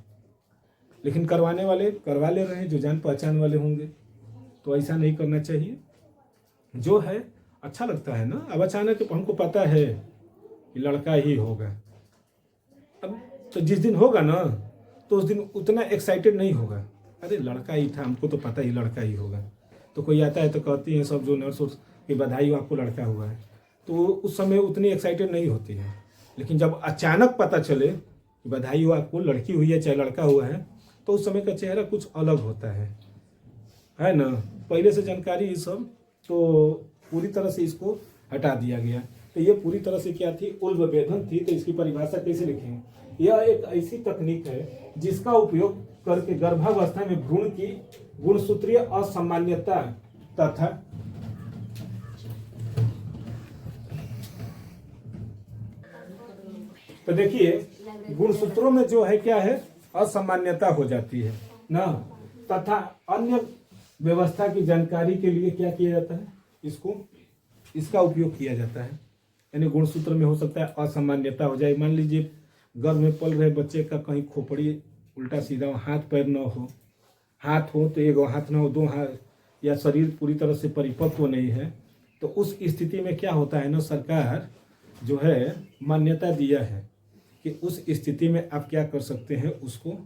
लेकिन करवाने वाले करवा ले रहे हैं, जो जान पहचान वाले होंगे। तो ऐसा नहीं करना चाहिए। जो है अच्छा लगता है ना, अब अचानक हमको पता है कि लड़का ही होगा, अब तो जिस दिन होगा ना, तो उस दिन उतना एक्साइटेड नहीं होगा, अरे लड़का ही था, हमको तो पता ही लड़का ही होगा। तो कोई आता है तो कहती है सब जो नर्स की बधाई हो, आपको लड़का हुआ है, तो उस समय उतनी एक्साइटेड नहीं होती है। लेकिन जब अचानक पता चले कि बधाई हो आपको, लड़की हुई है चाहे लड़का हुआ है, तो उस समय का चेहरा कुछ अलग होता है ना। पहले से जानकारी ये सब, तो पूरी तरह से इसको हटा दिया गया। तो ये पूरी तरह से क्या थी, उल्ब भेदन थी। तो इसकी परिभाषा कैसे लिखेंगे? यह एक ऐसी तकनीक है जिसका उपयोग करके गर्भावस्था में भ्रूण की गुणसूत्रीय असामान्यता तथा तो देखिए गुणसूत्रों में जो है क्या है, असामान्यता हो जाती है ना, तथा अन्य व्यवस्था की जानकारी के लिए क्या किया जाता है, इसका उपयोग किया जाता है। यानी गुणसूत्र में हो सकता है असामान्यता हो जाए। मान लीजिए गर्भ में पल रहे बच्चे का कहीं खोपड़ी उल्टा सीधा हो, हाथ पैर न हो, हाथ हो तो एक हाथ ना हो, दो हाथ, या शरीर पूरी तरह से परिपक्व नहीं है, तो उस स्थिति में क्या होता है ना, सरकार जो है मान्यता दिया है कि उस स्थिति में आप क्या कर सकते हैं, उसको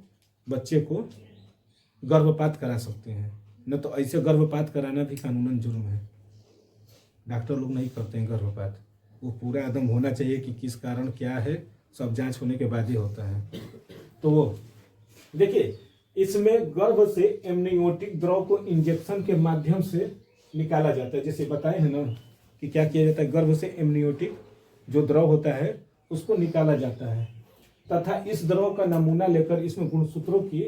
बच्चे को गर्भपात करा सकते हैं। न तो ऐसे गर्भपात कराना भी कानूनन जुर्म है। डॉक्टर लोग नहीं करते हैं गर्भपात, वो पूरा एकदम होना चाहिए कि किस कारण क्या है, सब जांच होने के बाद ही होता है। तो वो देखिए इसमें गर्भ से एमनियोटिक द्रव को इंजेक्शन के माध्यम से निकाला जाता है। जैसे बताए हैं ना कि क्या किया जाता है, गर्भ से एमनियोटिक जो द्रव होता है उसको निकाला जाता है, तथा इस द्रव का नमूना लेकर इसमें गुणसूत्रों की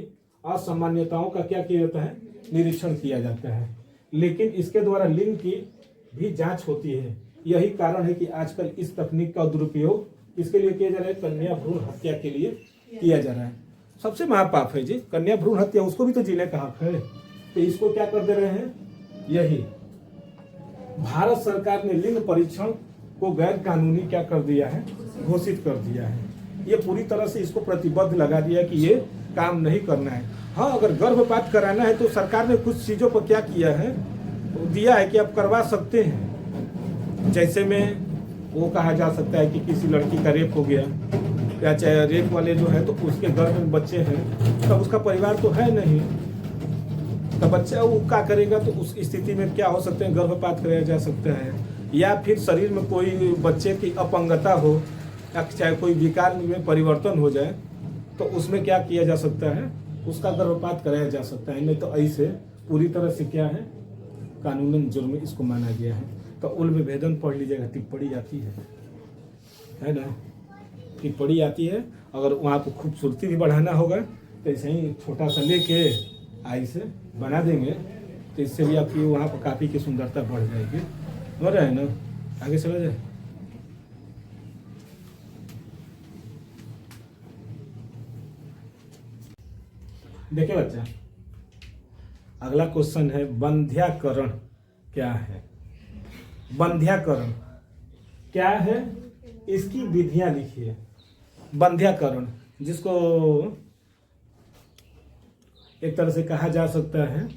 असामान्यताओं का क्या किया जाता है, निरीक्षण किया जाता है। लेकिन इसके द्वारा लिंग की भी जांच होती है। यही कारण है कि आजकल इस तकनीक का दुरुपयोग इसके लिए किया जा रहा है, कन्या भ्रूण हत्या के लिए किया जा रहा है। सबसे महापाप है जी कन्या भ्रूण हत्या, उसको भी तो जीने का हक है, तो इसको क्या कर दे रहे हैं, यही भारत सरकार ने लिंग परीक्षण को गैर कानूनी क्या कर दिया है, घोषित कर दिया है। ये पूरी तरह से इसको प्रतिबद्ध लगा दिया कि ये काम नहीं करना है। हाँ, अगर गर्भपात कराना है तो सरकार ने कुछ चीजों पर क्या किया है, तो दिया है कि आप करवा सकते हैं। जैसे में वो कहा जा सकता है कि किसी लड़की का रेप हो गया, या चाहे रेप वाले जो है तो उसके गर्भ में बच्चे हैं, तब उसका परिवार तो है नहीं, तो बच्चा वो क्या करेगा, तो उस स्थिति में क्या हो सकते हैं, गर्भपात कराया जा सकता है। या फिर शरीर में कोई बच्चे की अपंगता हो, या चाहे कोई विकार में परिवर्तन हो जाए, तो उसमें क्या किया जा सकता है, उसका गर्भपात कराया जा सकता है। नहीं तो ऐसे पूरी तरह से क्या है, कानूनन जुर्म इसको माना गया है। तो उल्ब भेदन पढ़ लीजिएगा, टिप्पणी आती है ना, टिप्पणी आती है। अगर वहाँ पर खूबसूरती भी बढ़ाना होगा तो ऐसे ही छोटा सा लेके आई से बना देंगे, तो इससे भी आपकी वहाँ पर काफ़ी की सुंदरता बढ़ जाएगी। हो रहा है ना, आगे चला जाए। देखिए बच्चा, अगला क्वेश्चन है बंध्याकरण क्या है। बंध्याकरण क्या है, इसकी विधियां लिखिए। बंध्याकरण जिसको एक तरह से कहा जा सकता है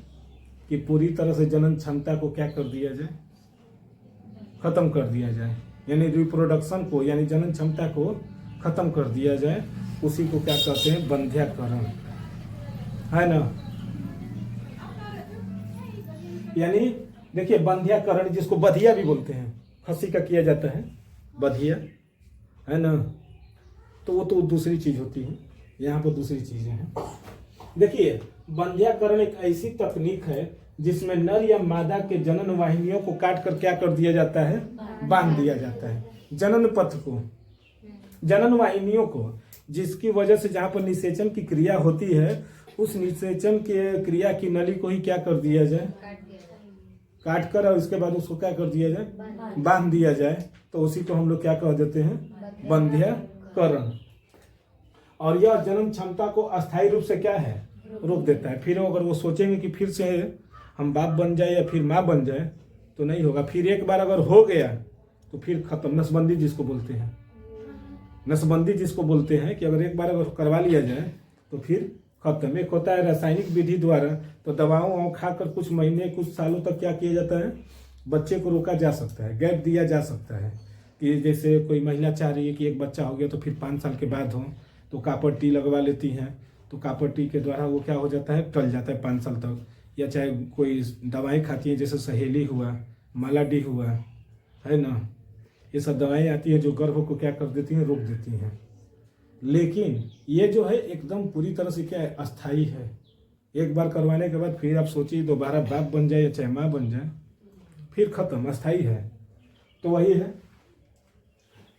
कि पूरी तरह से जनन क्षमता को क्या कर दिया जाए, खत्म कर दिया जाए, यानी रिप्रोडक्शन को, यानी जनन क्षमता को खत्म कर दिया जाए, उसी को क्या कहते हैं, बंध्याकरण, है ना। यानी देखिए बंध्याकरण जिसको बधिया भी बोलते हैं, खस्सी का किया जाता है बधिया, है ना, तो वो तो दूसरी चीज होती है, यहाँ पर दूसरी चीजें हैं। देखिए बंध्याकरण एक ऐसी तकनीक है जिसमें नर या मादा के जनन वाहिनियों को काट कर क्या कर दिया जाता है, बांध दिया जाता है। जनन पथ को, जनन वाहिनियों को, जिसकी वजह से जहाँ पर निषेचन की क्रिया होती है, उस निषेचन के क्रिया की नली को ही क्या कर दिया जाए, काट कर, और उसके बाद उसको क्या कर दिया जाए, बांध दिया जाए। तो उसी को हम लोग क्या कह देते हैं, बंध्याकरण। और यह जन्म क्षमता को अस्थायी रूप से क्या है, रोक देता है। फिर अगर वो सोचेंगे कि फिर से हम बाप बन जाए या फिर माँ बन जाए, तो नहीं होगा। फिर एक बार अगर हो गया तो फिर खत्म। नसबंदी जिसको बोलते हैं, नसबंदी जिसको बोलते हैं कि अगर एक बार अगर करवा लिया जाए तो फिर खत्म। एक होता है रासायनिक विधि द्वारा, तो दवाओं खाकर कुछ महीने कुछ सालों तक क्या किया जाता है, बच्चे को रोका जा सकता है, गैप दिया जा सकता है। कि जैसे कोई महिला चाह रही है कि एक बच्चा हो गया तो फिर 5 साल के बाद हो, तो कापर टी लगवा लेती हैं, तो कापर टी के द्वारा वो क्या हो जाता है, टल जाता है 5 साल तक। या चाहे कोई दवाएं खाती हैं, जैसे सहेली हुआ, मालाडी हुआ, है ना, ये सब दवाएं आती हैं जो गर्भ को क्या कर देती हैं, रोक देती हैं। लेकिन ये जो है एकदम पूरी तरह से क्या है, अस्थाई है। एक बार करवाने के बाद फिर आप सोचिए दोबारा बाप बन जाए या चाहे माँ बन जाए, फिर खत्म, अस्थाई है। तो वही है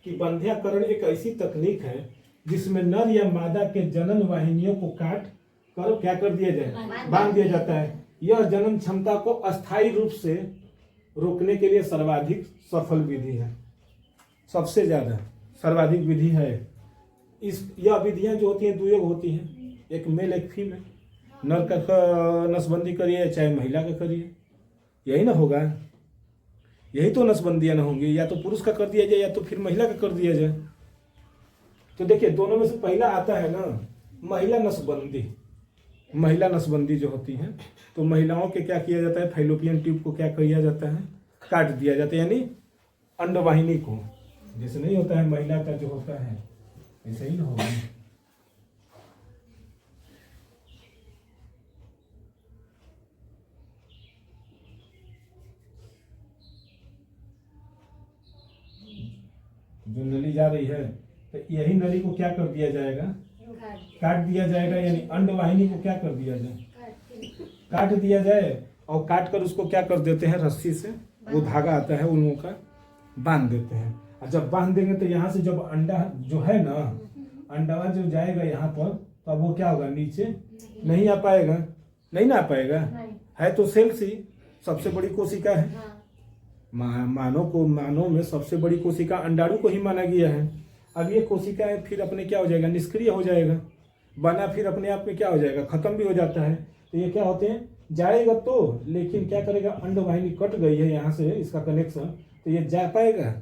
कि बंध्याकरण एक ऐसी तकनीक है जिसमें नर या मादा के जनन वाहिनियों को काट कर क्या कर दिया जाए, बांध दिया जाता है। यह जनन क्षमता को अस्थायी रूप से रोकने के लिए सर्वाधिक सफल विधि है, सबसे ज्यादा सर्वाधिक विधि है। यह विधियां जो होती हैं दुयोग होती हैं, एक मेल एक फीमेल। नर का नसबंदी करिए चाहे महिला का करिए, यही ना होगा, यही तो नसबंदियां ना होंगी, या तो पुरुष का कर दिया जाए या तो फिर महिला का कर दिया जाए। तो देखिए दोनों में से पहला आता है ना महिला नसबंदी। महिला नसबंदी जो होती है तो महिलाओं के क्या किया जाता है, फैलोपियन ट्यूब को क्या किया जाता है, काट दिया जाता है, यानी अंडवाहिनी को। जैसे नहीं होता है महिला का जो होता है ऐसे ही ना होगा। जो नली जा रही है तो यही नली को क्या कर दिया जाएगा, काट दिया जाएगा, यानी अंडवाहिनी को क्या कर दिया जाए, काट दिया जाए। और काट कर उसको क्या कर देते हैं, रस्सी से वो धागा आता है उन लोगों का बांध देते हैं। और जब बांध देंगे तो यहाँ से जब अंडा जो है ना, अंडा जो जाएगा यहाँ पर, तो अब वो क्या होगा, नीचे नहीं आ पाएगा, नहीं ना आ पाएगा। है तो सेल्स ही सबसे बड़ी कोशिका है, मानव में सबसे बड़ी कोशिका अंडाणु को ही माना गया है। अब ये कोशिका है फिर अपने क्या हो जाएगा, निष्क्रिय हो जाएगा, बना फिर अपने आप में क्या हो जाएगा, खत्म भी हो जाता है। तो ये क्या होते हैं, जाएगा तो, लेकिन क्या करेगा, अंडवाहिनी कट गई है यहाँ से इसका कनेक्शन, तो ये जा पाएगा,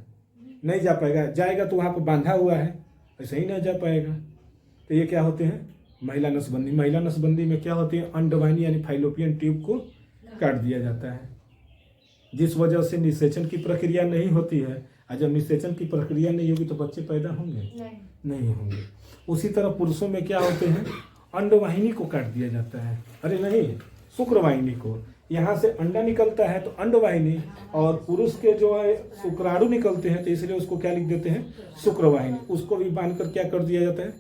नहीं जा पाएगा। जाएगा तो वहाँ पर बांधा हुआ है, ऐसे ही नहीं जा पाएगा। तो ये क्या होते हैं, महिला नसबंदी। महिला नसबंदी में क्या होती है, अंडवाहिनी यानी फाइलोपियन ट्यूब को काट दिया जाता है, जिस वजह से निषेचन की प्रक्रिया नहीं होती है। और जब निषेचन की प्रक्रिया नहीं होगी तो बच्चे पैदा होंगे, नहीं होंगे। उसी तरह पुरुषों में क्या होते हैं, अंडवाहिनी को काट दिया जाता है, अरे नहीं, शुक्रवाहिनी को। यहाँ से अंडा निकलता है तो अंडवाहिनी, और पुरुष के जो है शुक्राणु निकलते हैं तो इसलिए उसको क्या लिख देते हैं, शुक्रवाहिनी। उसको भी बांध कर क्या कर दिया जाता है,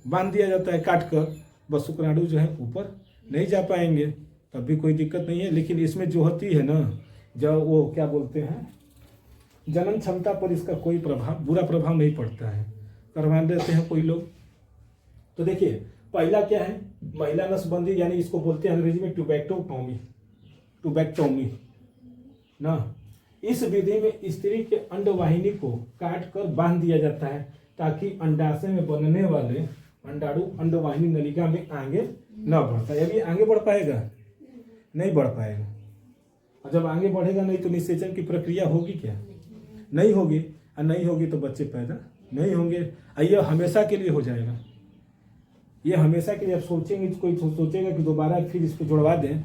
बांध दिया जाता है काट कर, बस शुक्राणु जो है ऊपर नहीं जा पाएंगे, तब भी कोई दिक्कत नहीं है। लेकिन इसमें जो होती है ना, जब वो क्या बोलते हैं, जनन क्षमता पर इसका कोई प्रभाव, बुरा प्रभाव नहीं पड़ता है, करवा देते हैं कोई लोग। तो देखिए पहला क्या है, महिला नसबंदी, यानी इसको बोलते हैं अंग्रेजी में ट्यूबेक्टोटॉमी, ट्यूबेक्टोमी ना। इस विधि में स्त्री के अंडवाहिनी को काट कर बांध दिया जाता है ताकि अंडाशय में बनने वाले अंडाणु अंडवाहिनी नलिका में आगे न बढ़ता है। अभी आगे बढ़ पाएगा, नहीं बढ़ पाएगा। और जब आगे बढ़ेगा नहीं तो निषेचन की प्रक्रिया होगी क्या, नहीं होगी। और नहीं होगी तो बच्चे पैदा नहीं होंगे। ये हमेशा के लिए हो जाएगा, ये हमेशा के लिए। अब सोचेंगे, कोई सोचेगा कि दोबारा फिर इसको जुड़वा दें,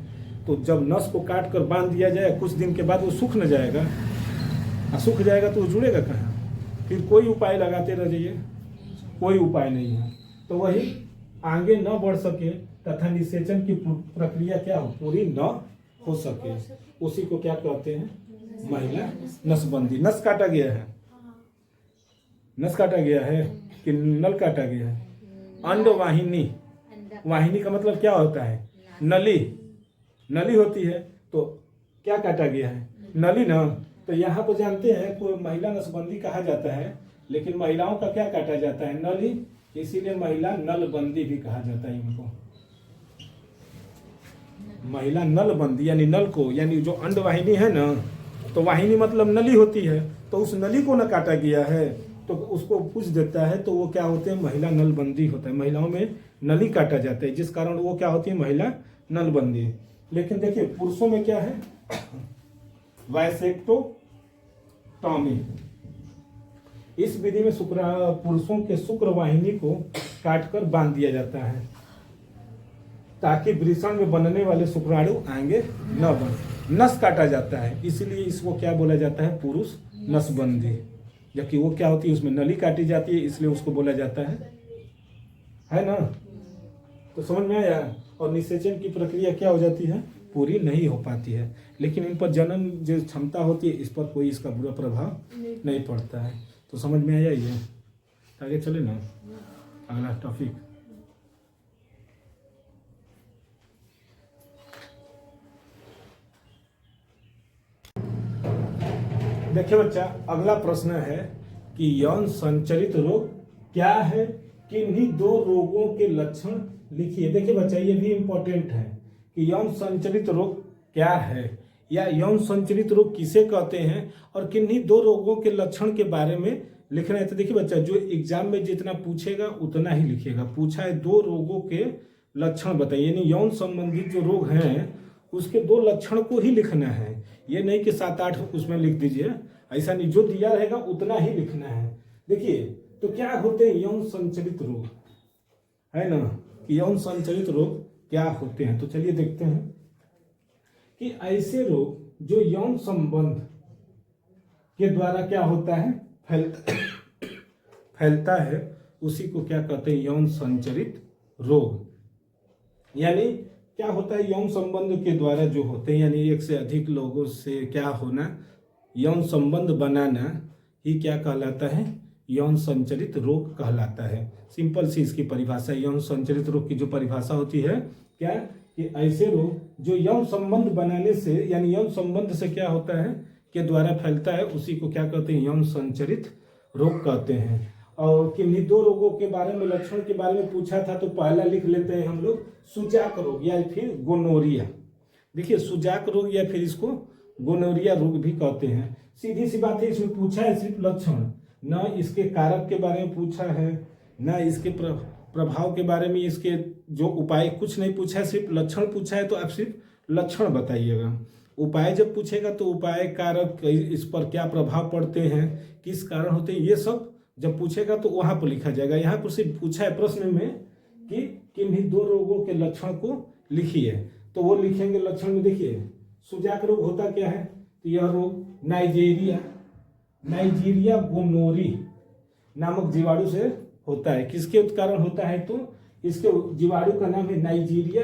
तो जब नस को काट कर बांध दिया जाए कुछ दिन के बाद वो सूख न जाएगा, और सूख जाएगा तो वो जुड़ेगा कहाँ, फिर कोई उपाय लगाते रह जाइए, कोई उपाय नहीं है। तो वही आगे न बढ़ सके तथा निषेचन की प्रक्रिया क्या हो, पूरी न हो सके, उसी को क्या कहते हैं, महिला नसबंदी। नस काटा गया है, नस काटा गया है कि नल काटा गया है, अंडवाहिनी। वाहिनी का मतलब क्या होता है, नली, नली होती है। तो क्या काटा गया है, नली ना। तो यहाँ पर जानते हैं कोई महिला नसबंदी कहा जाता है, लेकिन महिलाओं का क्या काटा जाता है, नली, इसीलिए महिला नलबंदी भी कहा जाता है इनको। महिला नलबंदी यानी नल को, यानी जो अंडवाहिनी है ना, तो वाहिनी मतलब नली होती है, तो उस नली को न काटा गया है तो उसको पूछ देता है, तो वो क्या होते हैं, महिला नलबंदी होता है। महिलाओं में नली काटा जाता है जिस कारण वो क्या होती है, महिला नलबंदी। लेकिन देखिए पुरुषों में क्या है, वाइसेक्टोटॉमी। इस विधि में पुरुषों के शुक्रवाहिनी को काटकर बांध दिया जाता है ताकि वृषण में बनने वाले शुक्राणु आगे न बन। नस काटा जाता है, इसलिए इसको क्या बोला जाता है, पुरुष नसबंदी। जबकि वो क्या होती है, उसमें नली काटी जाती है, इसलिए उसको बोला जाता है ना। तो समझ में आया। और निषेचन की प्रक्रिया क्या हो जाती है, पूरी नहीं हो पाती है। लेकिन इन पर जनन जो क्षमता होती है, इस पर कोई इसका बुरा प्रभाव नहीं पड़ता है। तो समझ में आया ये। आगे चले ना, अगला टॉपिक। देखिए बच्चा, अगला प्रश्न है कि यौन संचरित रोग क्या है, किन्हीं 2 रोगों के लक्षण लिखिए। देखिए बच्चा, ये भी इंपॉर्टेंट है कि यौन संचरित रोग क्या है या यौन संचरित रोग किसे कहते हैं और किन्हीं 2 रोगों के लक्षण के बारे में लिखना है। तो देखिए बच्चा, जो एग्जाम में जितना पूछेगा उतना ही लिखिएगा। पूछा है 2 रोगों के लक्षण बताइए, यानी यौन संबंधित जो रोग हैं उसके 2 लक्षण को ही लिखना है। ये नहीं कि 7-8 उसमें लिख दीजिए, ऐसा नहीं, जो दिया रहेगा उतना ही लिखना है। देखिए तो क्या होते हैं यौन संचरित रोग, है ना, कि यौन संचरित रोग क्या होते हैं। तो चलिए देखते हैं कि ऐसे रोग जो यौन संबंध के द्वारा क्या होता है, फैलता है, उसी को क्या कहते हैं, यौन संचरित रोग। यानी क्या होता है, यौन संबंध के द्वारा जो होते हैं, यानी एक से अधिक लोगों से क्या होना, यौन संबंध बनाना ही क्या कहलाता है, यौन संचरित रोग कहलाता है। सिंपल सी इसकी परिभाषा, यौन संचरित रोग की जो परिभाषा होती है क्या, कि ऐसे रोग जो यौन संबंध बनाने से, यानी यौन संबंध से क्या होता है के द्वारा फैलता है, उसी को क्या कहते हैं, यौन संचरित रोग कहते हैं। और किन्हीं 2 रोगों के बारे में, लक्षण के बारे में पूछा था, तो पहला लिख लेते हैं हम लोग सुजाक रोग या फिर गोनोरिया। देखिए सुजाक रोग या फिर इसको गोनोरिया रोग भी कहते हैं। सीधी सी बात है, इसमें पूछा है सिर्फ लक्षण, न इसके कारक के बारे में पूछा है, न इसके प्रभाव के बारे में, इसके जो उपाय, कुछ नहीं पूछा है, सिर्फ लक्षण पूछा है। तो आप सिर्फ लक्षण बताइएगा। उपाय जब पूछेगा तो उपाय, कारक, इस पर क्या प्रभाव पड़ते हैं, किस कारण होते हैं, ये सब जब पूछेगा तो वहां पर लिखा जाएगा। यहाँ पर सिर्फ पूछा है प्रश्न में कि किन्हीं 2 रोगों के लक्षण को लिखिए, तो वो लिखेंगे लक्षण में। देखिए सुजाक रोग होता क्या है, तो यह रोग नाइजीरिया गोनोरी नामक जीवाणु से होता है। किसके कारण होता है, तो इसके जीवाणु का नाम है नाइजीरिया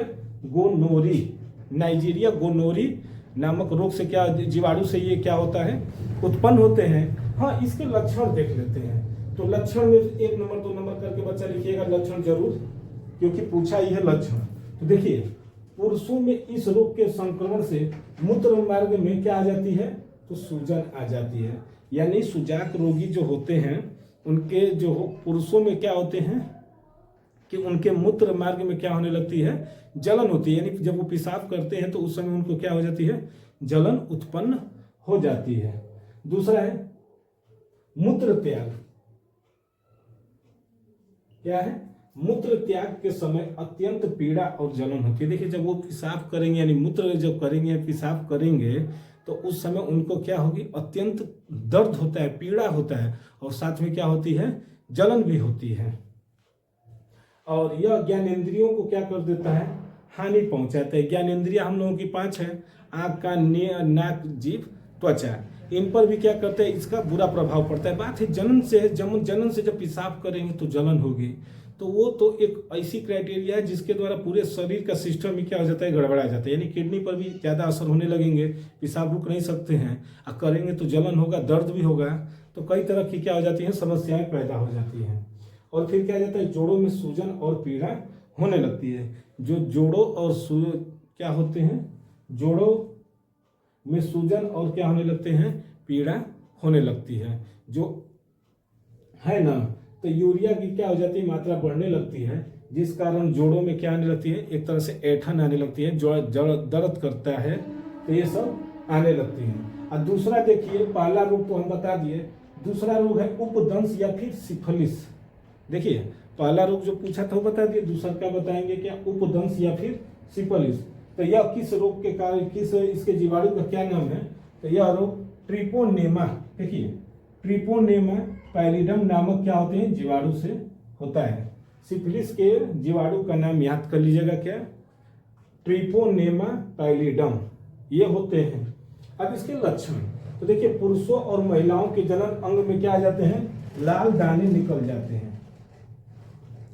गोनोरी नामक रोग से, क्या जीवाणु से ये क्या होता है, उत्पन्न होते हैं। हाँ, इसके लक्षण देख लेते हैं। तो लक्षण में 1 नंबर 2 नंबर करके बच्चा लिखिएगा लक्षण जरूर, क्योंकि पूछा ही है लक्षण। तो देखिए पुरुषों में इस रोग के संक्रमण से मूत्र मार्ग में क्या आ जाती है, तो सूजन आ जाती है। यानी सुजाक रोगी जो होते हैं उनके जो पुरुषों में क्या होते हैं कि उनके मूत्र मार्ग में क्या होने लगती है, जलन होती है। यानी जब वो पेशाब करते हैं तो उस समय उनको क्या हो जाती है, जलन उत्पन्न हो जाती है। दूसरा है मूत्र त्याग। क्या है, मूत्र त्याग के समय अत्यंत पीड़ा और जलन होती है। देखिए जब वो पेशाब करेंगे, यानी मूत्र जब करेंगे, पेशाब करेंगे, तो उस समय उनको क्या होगी, अत्यंत दर्द होता है, पीड़ा होता है, और साथ में क्या होती है, जलन भी होती है। और यह ज्ञानेंद्रियों को क्या कर देता है, हानि पहुंचाता है। ज्ञानेंद्रिय हम लोगों की 5 है, आंख, कान, नाक, जीभ, त्वचा, इन पर भी क्या करते हैं, इसका बुरा प्रभाव पड़ता है। बात है जनन से, जनन से जब पेशाब करेंगे तो जलन होगी, तो वो तो एक ऐसी क्राइटेरिया है जिसके द्वारा पूरे शरीर का सिस्टम ही क्या हो जाता है, गड़बड़ा जाता है। यानी किडनी पर भी ज़्यादा असर होने लगेंगे, पेशाब रुक नहीं सकते हैं, और करेंगे तो जलन होगा, दर्द भी होगा, तो कई तरह की क्या हो जाती है, समस्याएं पैदा हो जाती हैं। और फिर क्या जाता है, जोड़ों में सूजन और पीड़ा होने लगती है। जो जोड़ों और क्या होते हैं, जोड़ों में सूजन और क्या होने लगते हैं, पीड़ा होने लगती है, जो है ना। तो यूरिया की क्या हो जाती है, मात्रा बढ़ने लगती है, जिस कारण जोड़ों में क्या आने लगती है, एक तरह से ऐठन आने लगती है, जो दर्द करता है, तो ये सब आने लगती है। और दूसरा देखिए, पहला रोग तो हम बता दिए, दूसरा रोग है उपदंश या फिर सिफिलिस। देखिए पहला रोग जो पूछा था वो बता दिए, दूसरा क्या बताएंगे, क्या उपदंश या फिर सिफिलिस। तो यह किस रोग के कारण, किस इसके जीवाणु का क्या नाम है, तो यह रोग ट्रिपोनेमा, देखिए ट्रिपोनेमा पैलिडम नामक क्या होते हैं, जीवाणु से होता है। सिफिलिस के जीवाणु का नाम याद कर लीजिएगा, क्या, ट्रिपोनेमा पैलिडम, ये होते हैं। अब इसके लक्षण, तो देखिए पुरुषों और महिलाओं के जनन अंग में क्या आ जाते हैं, लाल दाने निकल जाते हैं।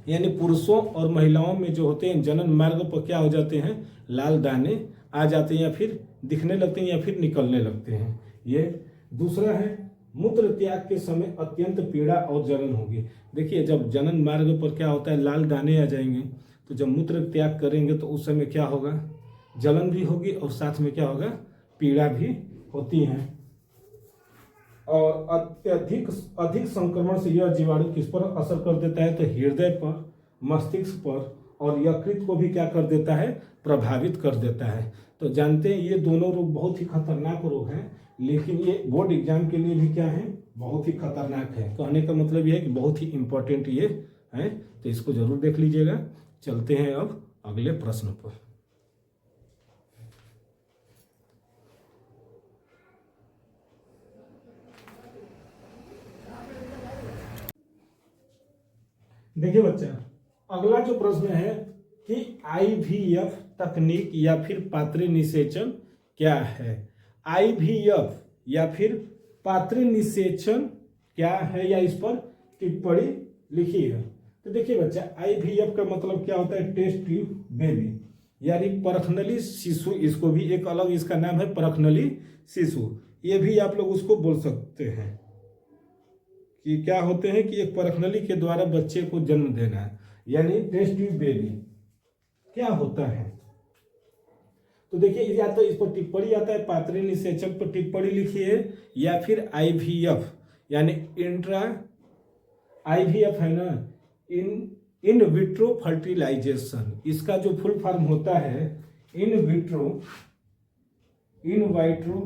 यानी पुरुषों और महिलाओं में जो होते हैं जनन मार्ग पर क्या हो जाते हैं, लाल दाने आ जाते हैं, या फिर दिखने लगते हैं, या फिर निकलने लगते हैं। ये दूसरा है मूत्र त्याग के समय अत्यंत पीड़ा और जलन होगी। देखिए जब जनन मार्ग पर क्या होता है, लाल दाने आ जाएंगे, तो जब मूत्र त्याग करेंगे तो उस समय क्या होगा, जलन भी होगी, और साथ में क्या होगा, पीड़ा भी होती है। और अत्यधिक अधिक संक्रमण से यह जीवाणु किस पर असर कर देता है, तो हृदय पर, मस्तिष्क पर और यकृत को भी क्या कर देता है, प्रभावित कर देता है। तो जानते हैं ये दोनों रोग बहुत ही खतरनाक रोग हैं, लेकिन ये बोर्ड एग्जाम के लिए भी क्या है, बहुत ही खतरनाक है। कहने का मतलब ये है कि बहुत ही इंपॉर्टेंट ये है, तो इसको जरूर देख लीजिएगा। चलते हैं अब अगले प्रश्न पर। देखिए बच्चा, अगला जो प्रश्न है कि IVF तकनीक या फिर पात्र निषेचन क्या है। IVF या फिर पात्र निषेचन क्या है, या इस पर टिप्पणी लिखी है। तो देखिए बच्चा, IVF का मतलब क्या होता है, टेस्ट ट्यूब बेबी, यानी परखनली शिशु। इसको भी एक अलग इसका नाम है परखनली शिशु। ये भी आप लोग उसको बोल सकते हैं कि क्या होते हैं कि एक परखनली के द्वारा बच्चे को जन्म देना है, यानी टेस्ट ट्यूब बेबी क्या होता है। तो देखिए, या तो इस पर टिप्पणी आता है, पात्र निषेचन पर टिप्पणी लिखिए, या फिर IVF यानी IVF है ना, इन विट्रो फर्टिलाइजेशन। इसका जो फुल फॉर्म होता है इन वाइट्रो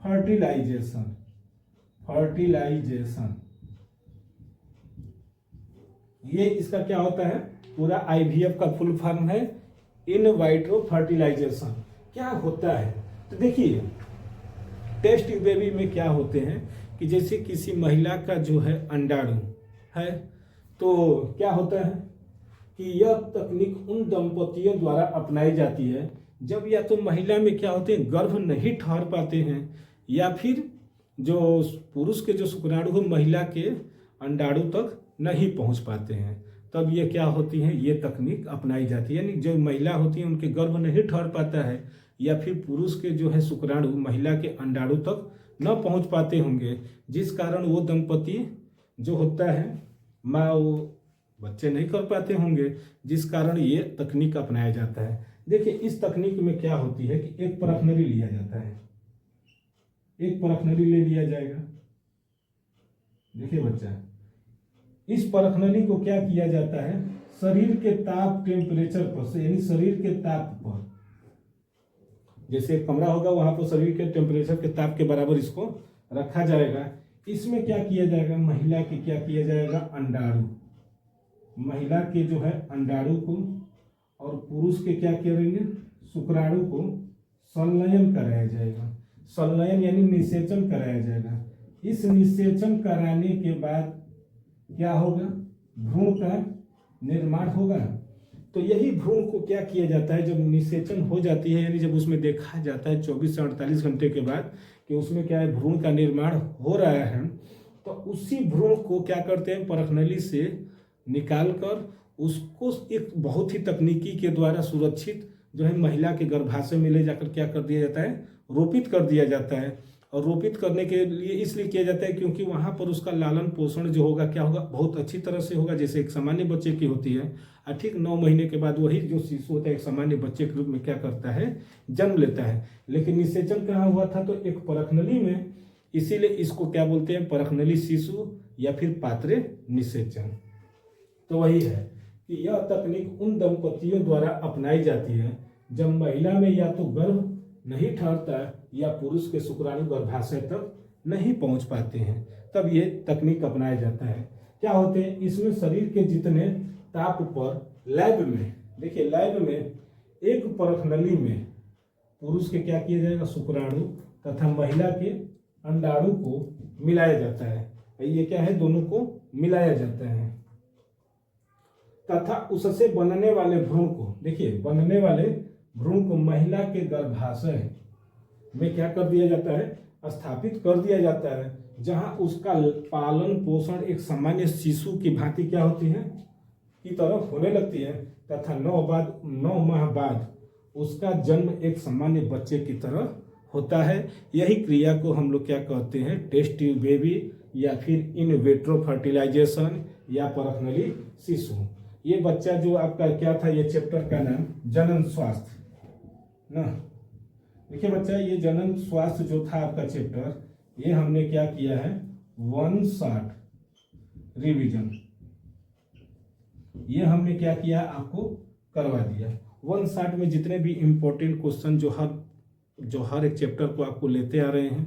फर्टिलाइजेशन। ये इसका क्या होता है, पूरा IVF का फुल फॉर्म है इन वाइट्रो फर्टिलाइजेशन। क्या होता है, तो देखिए टेस्ट ट्यूब बेबी में क्या होते हैं कि जैसे किसी महिला का जो है अंडाणु है, तो क्या होता है कि यह तकनीक उन दंपतियों द्वारा अपनाई जाती है जब या तो महिला में क्या होते हैं, गर्भ नहीं ठहर पाते हैं, या फिर जो पुरुष के जो शुक्राणु हो महिला के अंडाणु तक नहीं पहुंच पाते हैं, तब ये क्या होती है, ये तकनीक अपनाई जाती है। यानी जो महिला होती है उनके गर्भ नहीं ठहर पाता है, या फिर पुरुष के जो है शुक्राणु महिला के अंडाणु तक न पहुंच पाते होंगे, जिस कारण वो दंपति जो होता है माँ वो बच्चे नहीं कर पाते होंगे, जिस कारण ये तकनीक अपनाया जाता है। देखिए इस तकनीक में क्या होती है कि एक परखनली लिया जाता है, एक परखनली ले लिया जाएगा। देखिए बच्चा, इस परखनली को क्या किया जाता है, शरीर के ताप टेम्परेचर पर से, यानी शरीर के ताप पर, जैसे एक कमरा होगा वहां पर शरीर के टेम्परेचर के ताप के बराबर इसको रखा जाएगा। इसमें क्या किया जाएगा, महिला के क्या किया जाएगा, अंडाणु, महिला के जो है अंडाणु को और पुरुष के क्या करेंगे, शुक्राणु को संलयन कराया जाएगा। संलयन यानी निषेचन कराया जाएगा। इस निषेचन कराने के बाद क्या होगा, भ्रूण का निर्माण होगा। तो यही भ्रूण को क्या किया जाता है, जब निषेचन हो जाती है, यानी जब उसमें देखा जाता है 24 से 48 घंटे के बाद कि उसमें क्या है, भ्रूण का निर्माण हो रहा है, तो उसी भ्रूण को क्या करते हैं, परखनली से निकाल कर उसको एक बहुत ही तकनीकी के द्वारा सुरक्षित जो है महिला के गर्भाशय में ले जाकर क्या कर दिया जाता है, रोपित कर दिया जाता है। और रोपित करने के लिए इसलिए किया जाता है क्योंकि वहाँ पर उसका लालन पोषण जो होगा क्या होगा, बहुत अच्छी तरह से होगा, जैसे एक सामान्य बच्चे की होती है। और ठीक 9 महीने के बाद वही जो शिशु होता है एक सामान्य बच्चे के रूप में क्या करता है, जन्म लेता है। लेकिन निषेचन कहाँ हुआ था, तो एक परखनली में, इसीलिए इसको क्या बोलते हैं, परखनली शिशु या फिर पात्र निषेचन। तो वही है कि यह तकनीक उन दंपतियों द्वारा अपनाई जाती है जब महिला में या तो गर्भ नहीं ठहरता या पुरुष के शुक्राणु गर्भाशय तक नहीं पहुंच पाते हैं, तब ये तकनीक अपनाया जाता है। क्या होते हैं, इसमें शरीर के जितने ताप पर लैब में, देखिए लैब में एक परखनली में पुरुष के क्या किया जाएगा, शुक्राणु तथा महिला के अंडाणु को मिलाया जाता है। ये क्या है, दोनों को मिलाया जाता है तथा उससे बनने वाले भ्रूण को, देखिए बनने वाले भ्रूण को महिला के गर्भाशय में क्या कर दिया जाता है, स्थापित कर दिया जाता है, जहां उसका पालन पोषण एक सामान्य शिशु की भांति क्या होती है, की तरफ होने लगती है, तथा 9 माह बाद उसका जन्म एक सामान्य बच्चे की तरह होता है। यही क्रिया को हम लोग क्या कहते हैं, टेस्ट ट्यूब बेबी या फिर इन विट्रो फर्टिलाइजेशन या परखनली शिशु। ये बच्चा जो आपका क्या था, ये चैप्टर का नाम जनन स्वास्थ्य ना। देखिए बच्चा, ये जनन स्वास्थ्य जो था आपका चैप्टर, ये हमने क्या किया है, 1 शॉट रिवीजन, ये हमने क्या किया, आपको करवा दिया। 1 शॉट में जितने भी इम्पोर्टेंट क्वेश्चन जो हर एक चैप्टर को आपको लेते आ रहे हैं,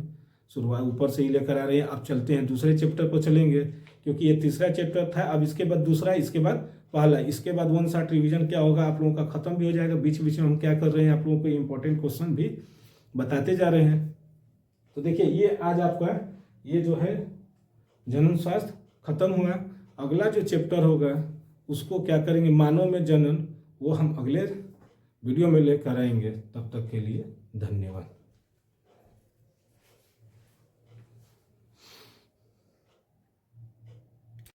शुरुआत ऊपर से ही लेकर आ रहे हैं। अब चलते हैं दूसरे चैप्टर को चलेंगे, क्योंकि ये तीसरा चैप्टर था। अब इसके बाद दूसरा, इसके बाद पहला, इसके बाद 1 शॉट रिवीजन क्या होगा आप लोगों का खत्म भी हो जाएगा। बीच बीच में हम क्या कर रहे हैं, आप लोगों को इम्पोर्टेंट क्वेश्चन भी बताते जा रहे हैं। तो देखिए, ये आज आपका ये जो है जनन शास्त्र खत्म हुआ। अगला जो चैप्टर होगा उसको क्या करेंगे, मानव में जनन, वो हम अगले वीडियो में लेकर आएंगे। तब तक के लिए धन्यवाद।